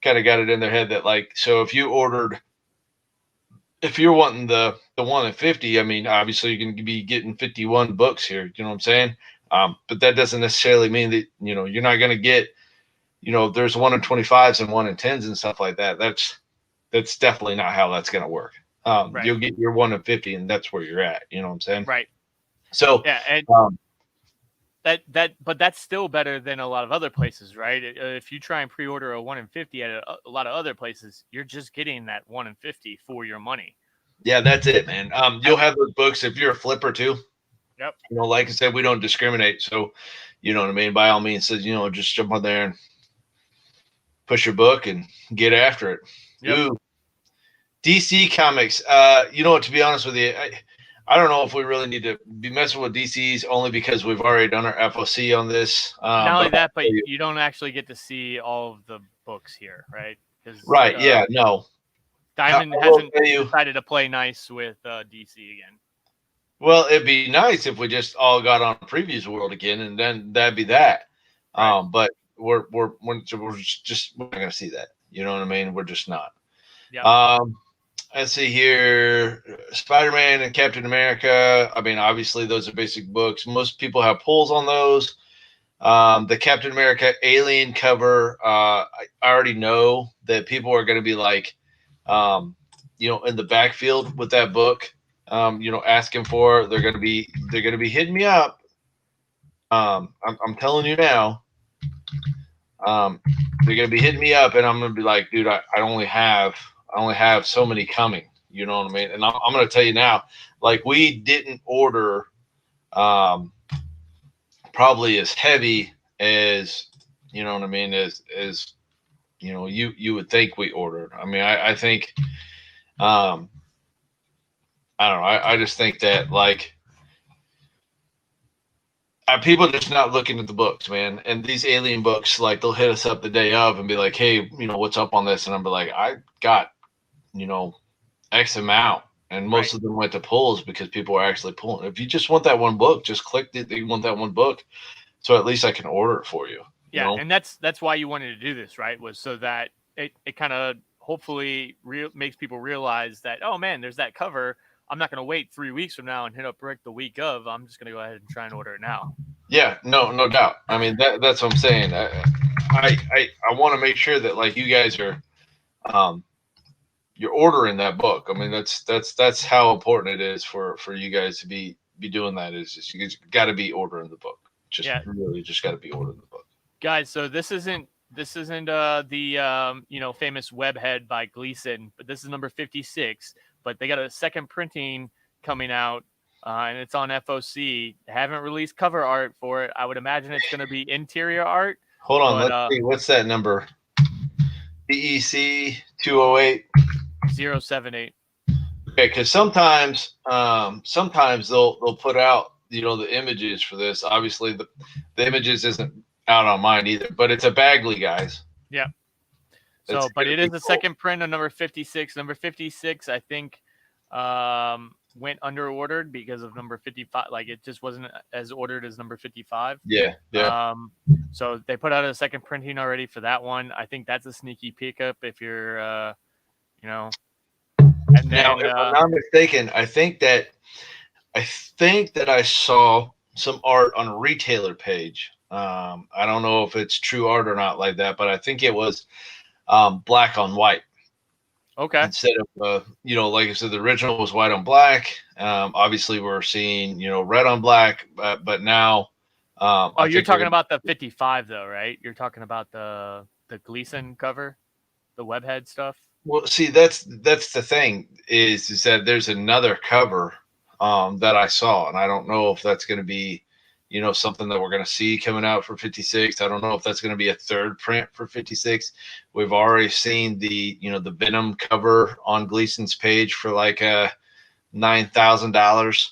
kind of got it in their head that like, so if you're wanting the 1 in 50, I mean, obviously you're going to be getting 51 books here. You know what I'm saying? But that doesn't necessarily mean that you're not going to get. There's 1 in 25s and 1 in 10s and stuff like that. That's definitely not how that's going to work. Right. You'll get your 1 in 50, and that's where you're at. You know what I'm saying? Right. So yeah, and but that's still better than a lot of other places, right? If you try and pre-order a 1 in 50 at a lot of other places, you're just getting that 1 in 50 for your money. Yeah, that's it, man. You'll have those books if you're a flipper too. Yep. Like I said, we don't discriminate. So, you know what I mean? By all means, says, just jump on there and push your book and get after it. Yep. Ooh. DC Comics. To be honest with you, I don't know if we really need to be messing with DCs only because we've already done our FOC on this. Not only that, but you don't actually get to see all of the books here, right? Right. Yeah. No. Diamond hasn't decided to play nice with DC again. Well, it'd be nice if we just all got on Previews World again, and then that'd be that. Right. But we're just not gonna see that. You know what I mean? We're just not. Yeah. Let's see here. Spider-Man and Captain America. I mean, obviously those are basic books. Most people have pulls on those. The Captain America Alien cover. I already know that people are going to be like, in the backfield with that book. Asking for. They're going to be hitting me up. I'm telling you now. They're going to be hitting me up, and I'm going to be like, dude, I only have so many coming. You know what I mean? And I'm going to tell you now, like we didn't order probably as heavy as, you know what I mean, as you would think we ordered. I mean, I think, I don't know. I just think that like people are just not looking at the books, man. And these alien books, like they'll hit us up the day of and be like, hey, what's up on this? And I'm like, I got, X amount. And most of them went to pulls because people are actually pulling. If you just want that one book, just click that you want that one book. So at least I can order it for you. Yeah. And that's why you wanted to do this, right? Was so that it kind of hopefully makes people realize that, oh man, there's that cover. I'm not going to wait 3 weeks from now and hit up Rick the week of. I'm just going to go ahead and try and order it now. Yeah, no doubt. I mean, that's what I'm saying. I want to make sure that like you guys are, you're ordering that book. I mean, that's how important it is for you guys to be doing that. Is just you got to be ordering the book. Really just got to be ordering the book, guys. So this isn't the famous Webhead by Gleason, but this is number 56. But they got a second printing coming out, and it's on FOC. They haven't released cover art for it. I would imagine it's going to be interior art. Hold on, let's see. What's that number? BEC 208 078. Okay, because sometimes they'll put out the images for this. Obviously, the images isn't out on mine either, but it's a Bagley, guys. Yeah. So, but it is a second print of number 56. Number 56, I think, went under ordered because of number 55. Like it just wasn't as ordered as number 55. Yeah. So they put out a second printing already for that one. I think that's a sneaky pickup if you're, And then, now, if I'm not mistaken, I think that I saw some art on a retailer page. I don't know if it's true art or not like that, but I think it was black on white. Okay. Instead of like I said, the original was white on black. Obviously, we're seeing red on black, but now. You're talking about the 55 though, right? You're talking about the Gleason cover, the Webhead stuff. Well, see, that's the thing is that there's another cover that I saw, and I don't know if that's going to be, something that we're going to see coming out for 56. I don't know if that's going to be a third print for 56. We've already seen the Venom cover on Gleason's page for like $9,000.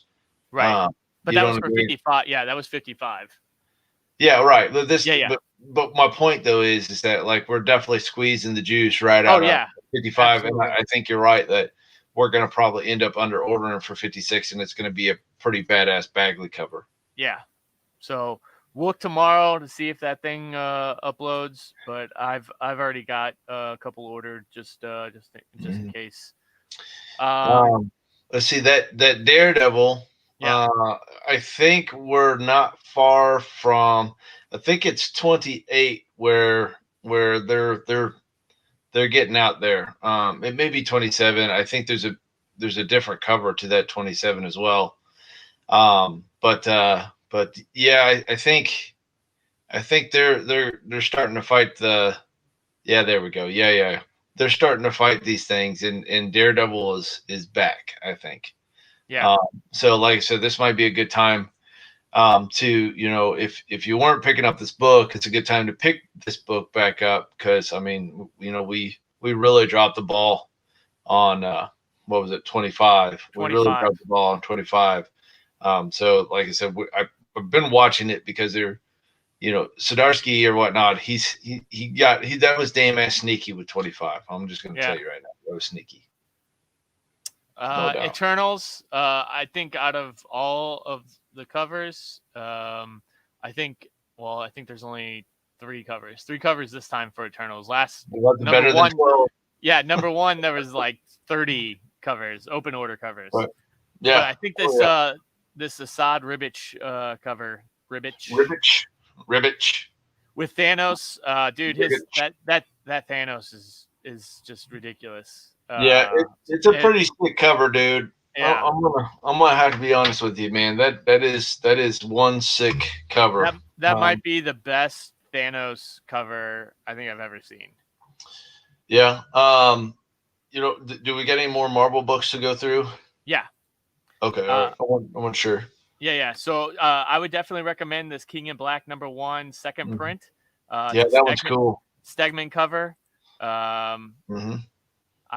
Right. But You that know was what I for mean? 55. Yeah, that was 55. Yeah, right. But Yeah. but my point though is that like we're definitely squeezing the juice right Oh out of yeah, 55, and absolutely. I think you're right that we're going to probably end up under ordering for 56, and it's going to be a pretty badass Bagley cover. Yeah. So look tomorrow to see if that thing uploads. But I've already got a couple ordered just in case. Let's see that Daredevil. Yeah. I think we're not far from. I think it's 28 where they're getting out there. It may be 27. I think there's a different cover to that 27 as well. But yeah, I think they're starting to fight the. Yeah, there we go. Yeah. They're starting to fight these things, and Daredevil is back, I think. Yeah. So, like I said, this might be a good time to, if you weren't picking up this book, it's a good time to pick this book back up because, I mean, we really dropped the ball on what was it, 25. We really 25. dropped the ball on 25. So, like I said, I've been watching it because they're, Sadarsky or whatnot. He that was damn ass sneaky with 25. I'm just going to tell you right now, that was sneaky. No doubt. Eternals. I think out of all of the covers, I think there's only 3 covers. 3 covers this time for Eternals. Number one. Yeah, number 1 there was like 30 covers, open order covers. Right. Yeah. But I think this Assad Ribbich cover, Ribbich with Thanos, dude, that Thanos is just ridiculous. Yeah, it's a pretty sick cover, dude. Yeah. I'm gonna have to be honest with you, man. That is one sick cover. That might be the best Thanos cover I think I've ever seen. Yeah. Do we get any more Marvel books to go through? Yeah. Okay. All right. I want sure. Yeah. So I would definitely recommend this King in Black #1 second print. Yeah, that one's cool. Stegman cover. I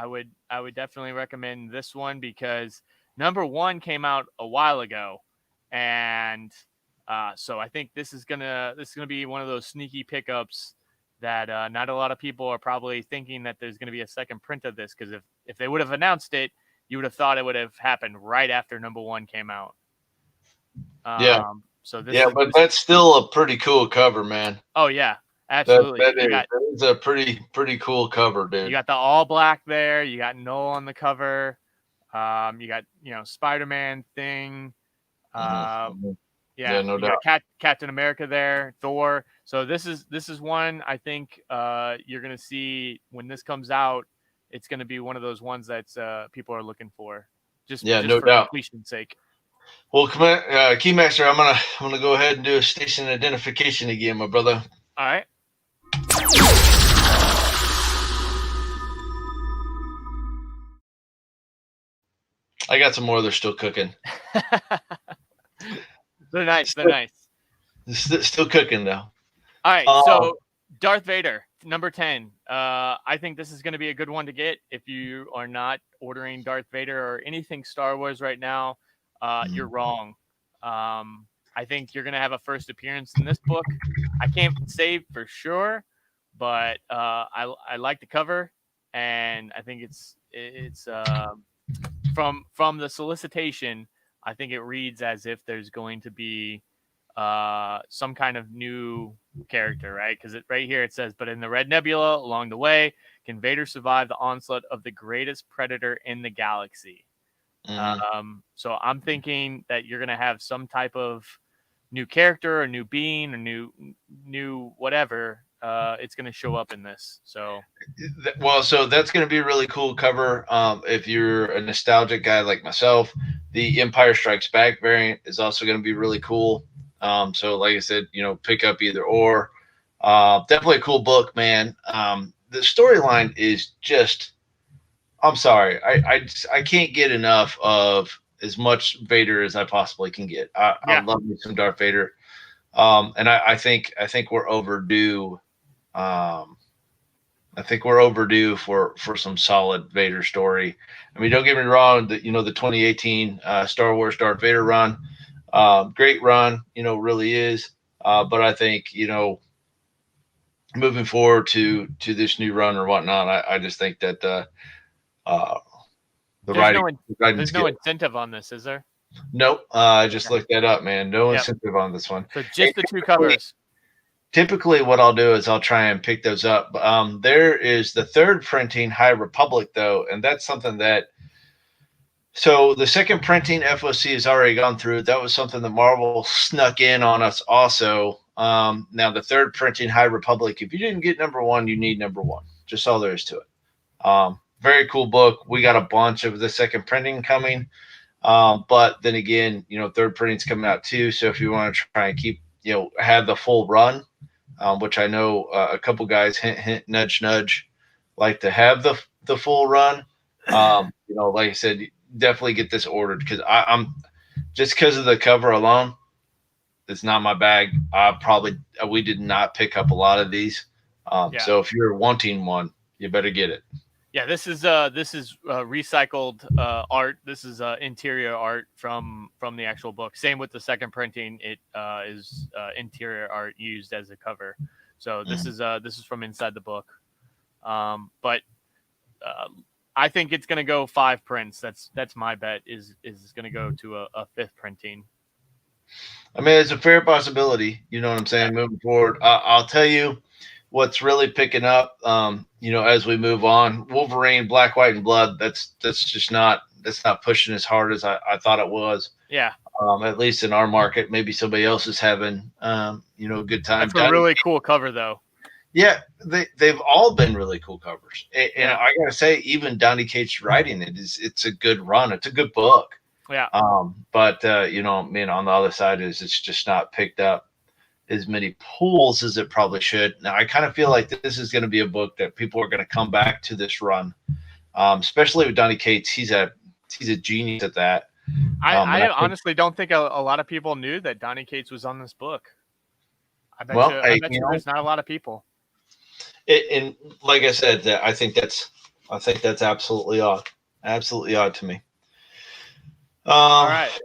would definitely recommend this one because #1 came out a while ago, and so I think this is gonna be one of those sneaky pickups that not a lot of people are probably thinking that there's gonna be a second print of this, because if they would have announced it, you would have thought it would have happened right after #1 came out. So but that's still a pretty cool cover, man. Oh yeah. Absolutely. That is a pretty cool cover, dude. You got the all black there. You got Noel on the cover. You got Spider-Man thing. No doubt. Got Captain America there, Thor. So this is one I think you're gonna see when this comes out. It's gonna be one of those ones that people are looking for. Just no for doubt. completion's sake. Well, Keymaster, I'm gonna go ahead and do a station identification again, my brother. All right. I got some more. They're still cooking. They're nice. They're nice. Still cooking though. All right. So Darth Vader, #10. I think this is going to be a good one to get if you are not ordering Darth Vader or anything Star Wars right now. You're wrong. I think you're going to have a first appearance in this book. I can't say for sure, but I like the cover, and I think it's from the solicitation, I think it reads as if there's going to be some kind of new character, right? Because right here it says, but in the Red Nebula along the way, can Vader survive the onslaught of the greatest predator in the galaxy? So I'm thinking that you're going to have some type of new character, or new being, or new whatever. It's going to show up in this. So that's going to be a really cool cover. If you're a nostalgic guy like myself, the Empire Strikes Back variant is also going to be really cool. So like I said, pick up either or. Definitely a cool book, man. The storyline is just I'm sorry. I can't get enough of as much Vader as I possibly can get. I love me some Darth Vader. And I think we're overdue. I think we're overdue for some solid Vader story. I mean, don't get me wrong. The 2018 Star Wars Darth Vader run, great run. Really is. But I think moving forward to this new run or whatnot, I just think that the there's no incentive on this, is there? Nope. I just looked that up, man. No incentive on this one. So just the two covers. Typically, what I'll do is I'll try and pick those up. There is the third printing High Republic, though, and that's something that. So the second printing FOC has already gone through. That was something that Marvel snuck in on us also. Now the third printing High Republic, if you didn't get number 1, you need number 1. Just all there is to it. Very cool book. We got a bunch of the second printing coming. But then again, third printing's coming out too. So if you want to try and keep, have the full run, which I know a couple guys, hint, hint, nudge, nudge, like to have the full run. Like I said, definitely get this ordered because I'm just because of the cover alone. It's not my bag. We did not pick up a lot of these. So if you're wanting one, you better get it. Yeah, this is recycled art. This is interior art from the actual book. Same with the second printing. It is interior art used as a cover. So this is from inside the book. But I think it's going to go 5 prints. That's my bet. Is going to go to a 5th printing. I mean, it's a fair possibility. You know what I'm saying? Moving forward, I'll tell you what's really picking up. As we move on, Wolverine, Black, White, and Blood. That's not pushing as hard as I thought it was. Yeah. At least in our market, maybe somebody else is having a good time. That's a really cool cover, though. Yeah, they've all been really cool covers, and I gotta say, even Donny Cates writing it's a good run. It's a good book. Yeah. But on the other side it's just not picked up as many pulls as it probably should. Now, I kind of feel like this is going to be a book that people are going to come back to this run, especially with Donny Cates. He's a genius at that. I honestly don't think a lot of people knew that Donny Cates was on this book. I bet you there's not a lot of people. And like I said, I think that's absolutely odd to me. All right.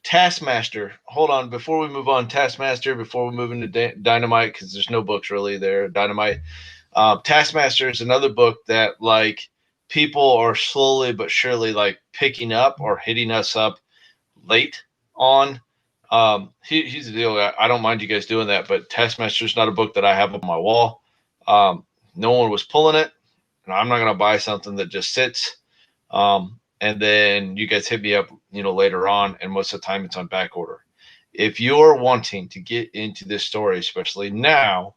Taskmaster. Hold on. Before we move on, Taskmaster, before we move into Dynamite, because there's no books really there, Dynamite. Taskmaster is another book that, like, people are slowly but surely, like, picking up or hitting us up late on. Here's the deal. I don't mind you guys doing that, but Taskmaster is not a book that I have on my wall. No one was pulling it, and I'm not going to buy something that just sits. And then you guys hit me up, later on, and most of the time it's on back order. If you're wanting to get into this story, especially now,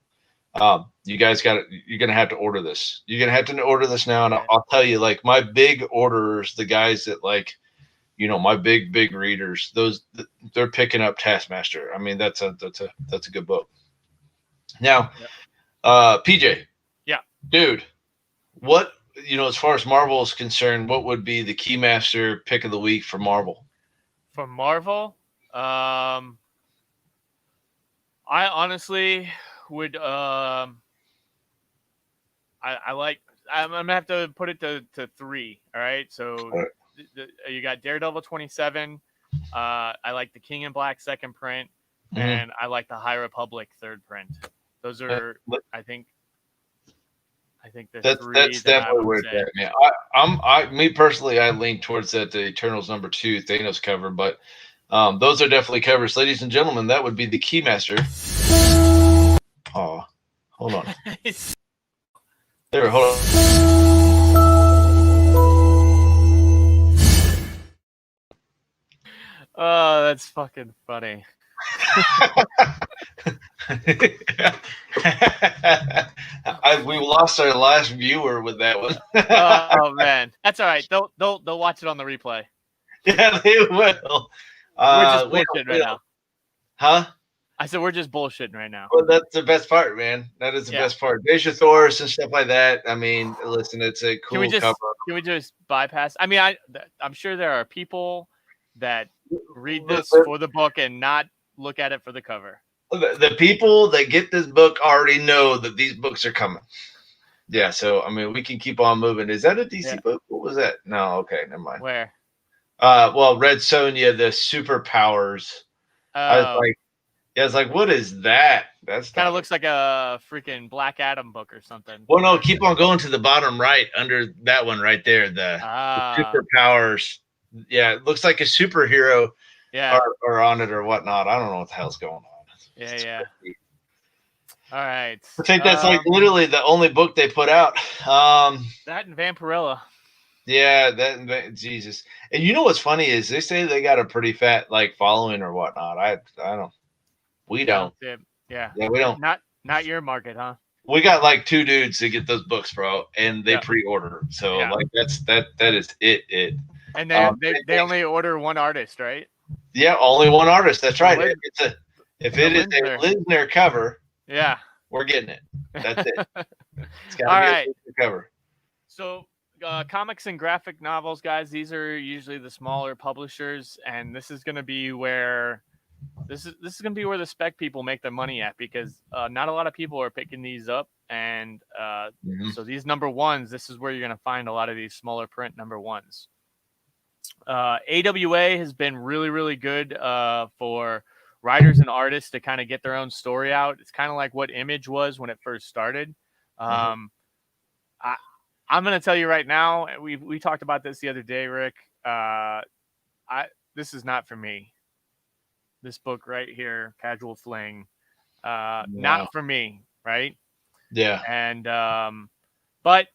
you're going to have to order this. You're going to have to order this now, and I'll tell you, like, my big orders, the guys that, like, my big readers, they're picking up Taskmaster. I mean, that's a good book. Now, PJ, dude, what? As far as Marvel is concerned, what would be the Keymaster pick of the week for Marvel? For Marvel, I honestly would. I'm gonna have to put it to 3. All right, so you got Daredevil 27. I like the King in Black second print, and I like the High Republic third print. Those are, I think that's definitely where it's at. Yeah, me personally, I lean towards the Eternals number 2 Thanos cover, but those are definitely covers, ladies and gentlemen. That would be the Keymaster. Oh, hold on. There, hold on. Oh, that's fucking funny. We lost our last viewer with that one. Oh man, that's all right. They'll watch it on the replay. Yeah, they will. We're just bullshit right now. Huh? I said we're just bullshitting right now. Well, that's the best part, man. That is the best part. Deshathorus and stuff like that. I mean, listen, it's a cool cover. Can we just bypass? I mean, I'm sure there are people that read this for the book and not look at it for the cover. The people that get this book already know that these books are coming. Yeah, so I mean, we can keep on moving. Is that a DC book? What was that? No, okay, never mind. Where? Well, Red Sonja, the superpowers. I was like, what is that? That's kind of looks like a freaking Black Adam book or something. Well, no, keep on going to the bottom right under that one right there. The superpowers. Yeah, it looks like a superhero. Yeah, or on it or whatnot. I don't know what the hell's going on. Yeah. All right. I think that's like literally the only book they put out. That and Vampirella. Yeah, that Jesus. And you know what's funny is they say they got a pretty fat like following or whatnot. I don't. We don't. Yeah, we don't. Not your market, huh? We got like 2 dudes to get those books, bro, and they pre-order. So like that is it. And they only order one artist, right? Yeah, only one artist. That's right. If it is a Lisner cover, we're getting it. That's it. It's got to be a cover. So, comics and graphic novels, guys. These are usually the smaller publishers, and this is going to be where this is going to be where the spec people make their money at, because not a lot of people are picking these up, and so these number ones, this is where you're going to find a lot of these smaller print number ones. AWA has been really, really good for writers and artists to kind of get their own story out. It's kind of like what Image was when it first started. I'm going to tell you right now, we talked about this the other day, Rick. This is not for me. This book right here, Casual Fling, not for me, right? Yeah. And but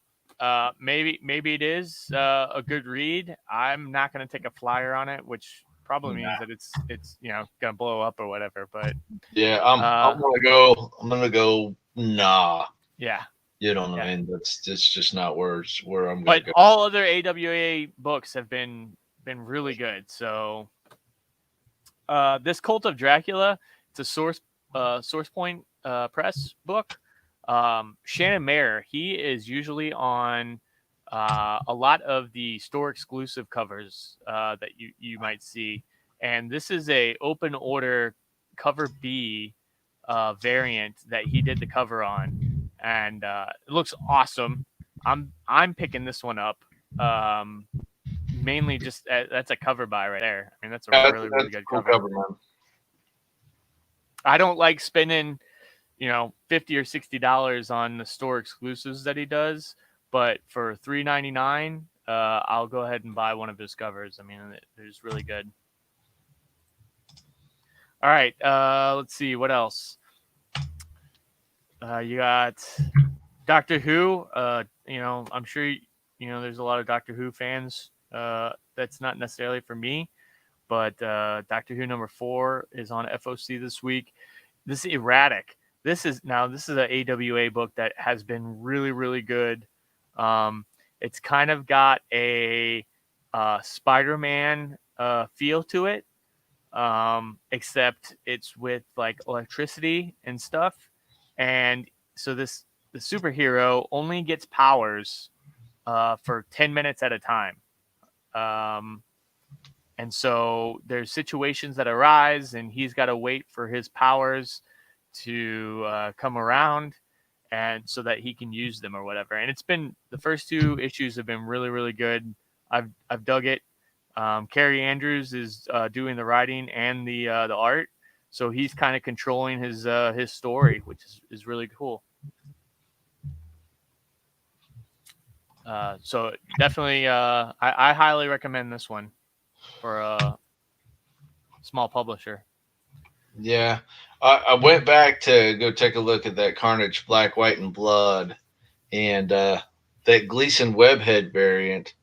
maybe it is a good read. I'm not going to take a flyer on it, which probably means that it's going to blow up or whatever. But yeah, I'm gonna go. Nah. Yeah. You know what I mean? That's just not where I'm going. But all other AWA books have been really good. So this Cult of Dracula, it's a Source Point Press book. Shannon Mayer, he is usually on a lot of the store exclusive covers that you might see, and this is a open order cover B variant that he did the cover on, and it looks awesome. I'm picking this one up mainly just that's a cover buy right there. I mean, that's a really good cool cover, man. I don't like spending $50 or $60 on the store exclusives that he does, but for $3.99, I'll go ahead and buy one of his covers. I mean, they're just really good. All right, let's see what else. You got Doctor Who. I'm sure there's a lot of Doctor Who fans. That's not necessarily for me, but Doctor Who number 4 is on FOC this week. This is Erratic. This is an AWA book that has been really, really good. It's kind of got a Spider-Man feel to it, except it's with like electricity and stuff. And so the superhero only gets powers for 10 minutes at a time. And so there's situations that arise, and he's got to wait for his powers to come around, and so that he can use them or whatever. And the first 2 issues have been really, really good. I've dug it. Carrie Andrews is doing the writing and the art, so he's kind of controlling his story, which is really cool. So definitely, I highly recommend this one for a small publisher. Yeah, I went back to go take a look at that Carnage Black, White, and Blood, and that Gleason Webhead variant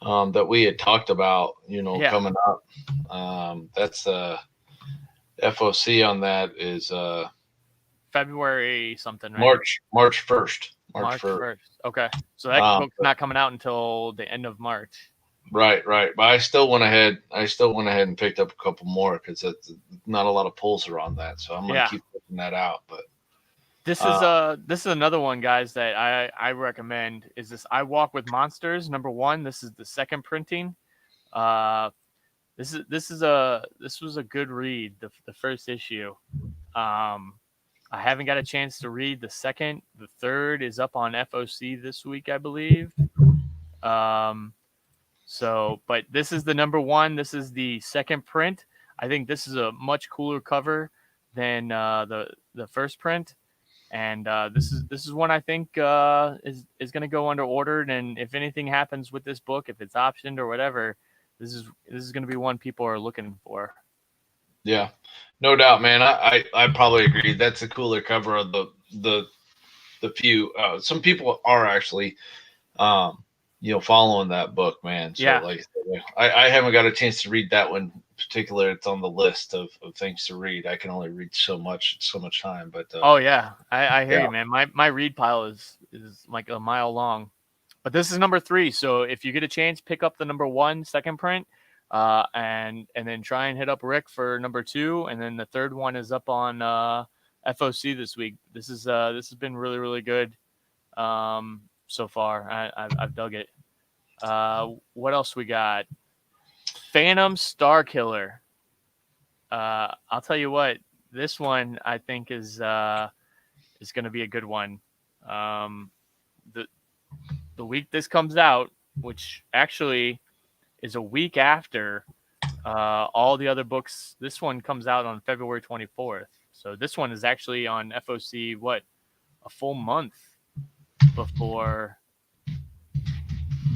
that we had talked about, coming up. That's FOC on that is February something, right? March 1st. March 1st. Okay, so that book's not coming out until the end of March. Right. But I still went ahead and picked up a couple more because not a lot of pulls are on that. So I'm gonna keep putting that out. But this is another one, guys, that I recommend. Is this I Walk with Monsters #1? This is the second printing. This was a good read. The first issue. I haven't got a chance to read the second. The third is up on FOC this week, I believe. So, but this is the #1. This is the second print. I think this is a much cooler cover than the first print, and this is one I think is going to go under ordered. And if anything happens with this book, if it's optioned or whatever, this is going to be one people are looking for. Yeah, no doubt, man. I probably agree. That's a cooler cover of the few. Some people are actually, following that book, man. So like, I haven't got a chance to read that one in particular. It's on the list of things to read. I can only read so much time. But I hear you, man. My read pile is like a mile long. But this is #3. So if you get a chance, pick up the #1 second print. And then try and hit up Rick for #2, and then the third one is up on FOC this week. This has been really, really good so far. I've dug it. What else we got? Phantom Star Killer. I'll tell you what, this one I think is going to be a good one. The week this comes out, which actually is a week after all the other books. This one comes out on February 24th. So this one is actually on FOC, a full month before.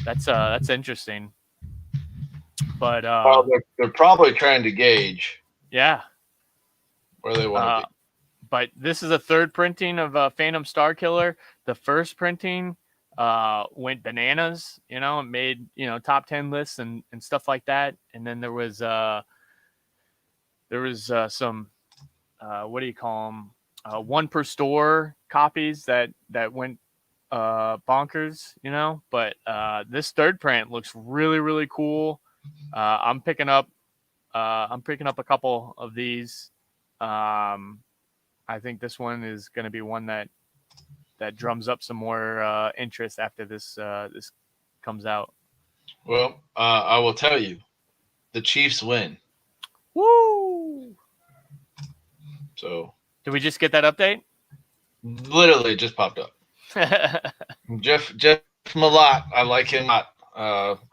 That's interesting. But they're probably trying to gauge. Yeah. Where they want to be. But this is a third printing of Phantom Star Killer. The first printing went bananas, made, top 10 lists and stuff like that. And then there was some, what do you call them? One per store copies that went bonkers, but this third print looks really, really cool. I'm picking up a couple of these. I think this one is going to be one that drums up some more interest after this comes out. Well, I will tell you, the Chiefs win. Woo! So, did we just get that update? Literally, it just popped up. Jeff Malott, I like him a lot.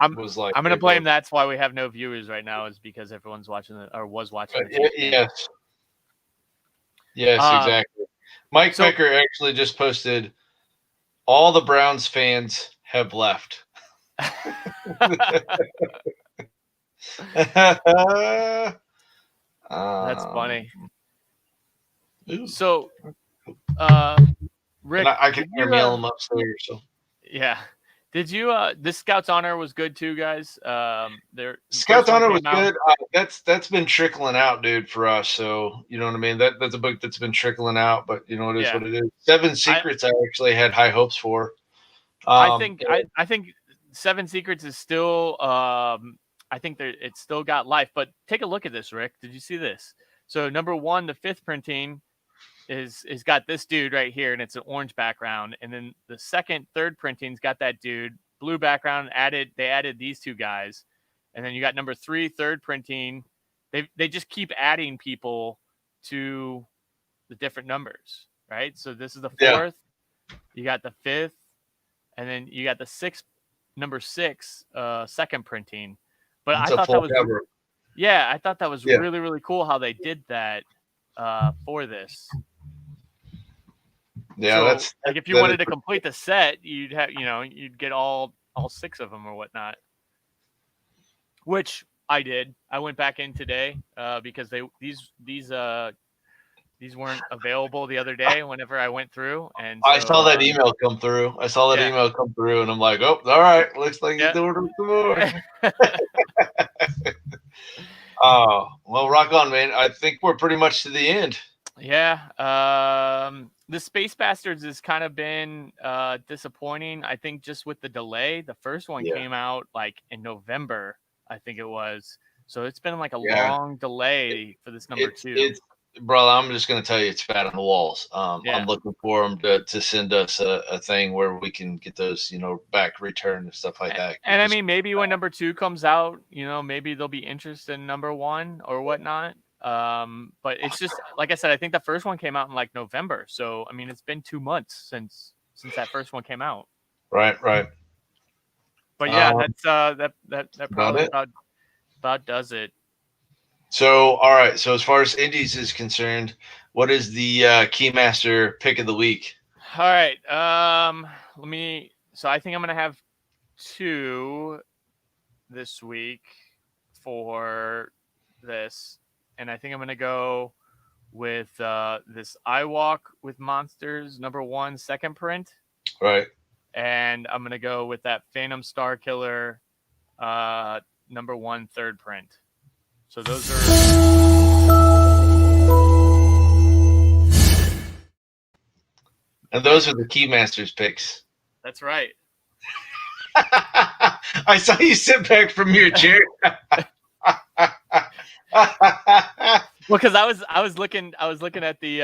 I'm going to blame that's why we have no viewers right now, is because everyone's watching it or was watching it. Yes, exactly. Mike Becker actually just posted, all the Browns fans have left. That's funny. Ooh. So, Rick, I can hear them upstairs. So yeah. Did you? This Scout's Honor was good too, guys. Scout's Honor was good. That's been trickling out, dude, for us. So you know what I mean. That's a book that's been trickling out, but it is what it is. 7 Secrets, I actually had high hopes for. I think 7 Secrets is still. I think it's still got life. But take a look at this, Rick. Did you see this? So #1, the 5th printing is got this dude right here, and it's an orange background. And then the second, third printing's got that dude, blue background. They added these two guys, and then you got #3, third printing. They just keep adding people to the different numbers, right? So this is the 4th. You got the 5th, and then you got the 6th, #6, second printing. But I thought that was I thought that was really, really cool how they did that for this. Yeah, so, that's like if you wanted to complete the set, you'd have, you'd get all 6 of them or whatnot. Which I did. I went back in today because these weren't available the other day whenever I went through. And so, I saw that email come through. And I'm like, oh, all right, looks like he's doing some more. Well, rock on, man. I think we're pretty much to the end. Yeah. The Space Bastards has kind of been disappointing. I think just with the delay. The first one came out like in November, I think it was. So it's been like a long delay for this number 2. Brother, I'm just going to tell you, it's fat on the walls. Yeah. I'm looking for them to send us a thing where we can get those, back returned and stuff like that. And I mean, maybe when number 2 comes out, maybe they'll be interested in number 1 or whatnot. But it's just, like I said, I think the first one came out in like November. So, I mean, it's been 2 months since that first one came out. Right. But yeah, that's that probably about does it. So, all right. So as far as indies is concerned, what is the Keymaster pick of the week? All right. So I think I'm going to have 2 this week for this. And I think I'm going to go with this I Walk with Monsters number 1 second print. Right. And I'm going to go with that Phantom Star Killer number 1 third print. So those are... And those are the Keymasters picks. That's right. I saw you sit back from your chair. Well, because I was looking at the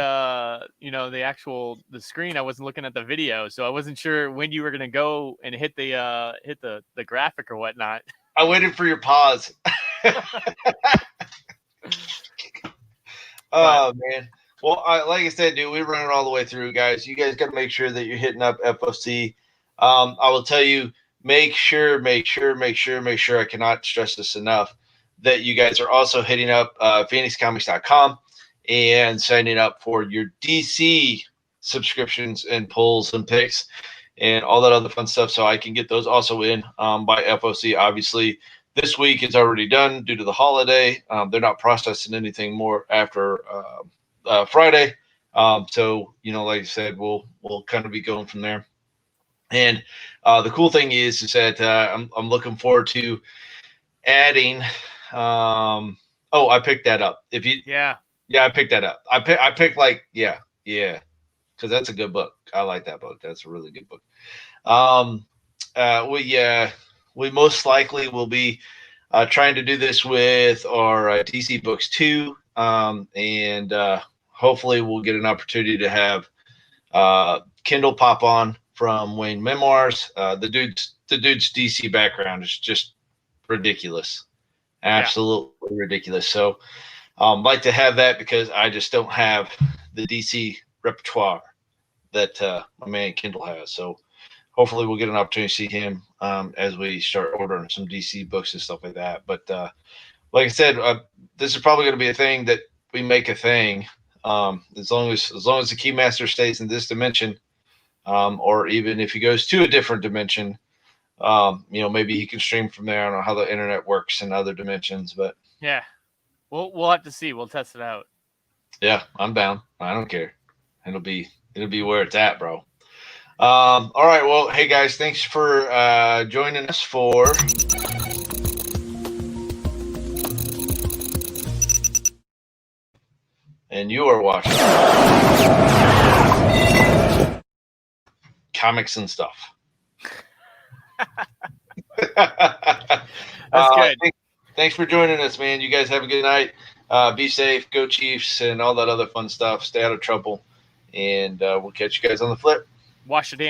the screen. I wasn't looking at the video, so I wasn't sure when you were gonna go and hit the graphic or whatnot. I waited for your pause. Oh man. Well, like I said, dude, we run it all the way through, guys. You guys got to make sure that you're hitting up FOC. I will tell you, make sure. I cannot stress this enough, that you guys are also hitting up PhoenixComics.com and signing up for your DC subscriptions and pulls and picks and all that other fun stuff, so I can get those also in by FOC. Obviously, this week is already done due to the holiday. They're not processing anything more after Friday. So, like I said, we'll kind of be going from there. And the cool thing is that I'm looking forward to adding. I picked that up. I picked that up. I picked because that's a good book. I like that book. That's a really good book. We most likely will be trying to do this with our DC books too, and hopefully we'll get an opportunity to have Kindle pop on from Wayne Memoirs. The dude's DC background is just ridiculous. Absolutely ridiculous. So like to have that, because I just don't have the DC repertoire that my man Kindle has. So hopefully we'll get an opportunity to see him as we start ordering some DC books and stuff like that. But like I said, this is probably going to be a thing that we make a thing, as long as the Keymaster stays in this dimension, or even if he goes to a different dimension. Maybe he can stream from there. I don't know how the internet works in other dimensions, but yeah, we'll have to see. We'll test it out. Yeah, I'm down. I don't care. It'll be where it's at, bro. All right. Well, hey guys, thanks for joining us for and you are watching Comix and stuff. That's good. Thanks for joining us, man. You guys have a good night. Be safe. Go Chiefs and all that other fun stuff. Stay out of trouble. And we'll catch you guys on the flip. Wash your damn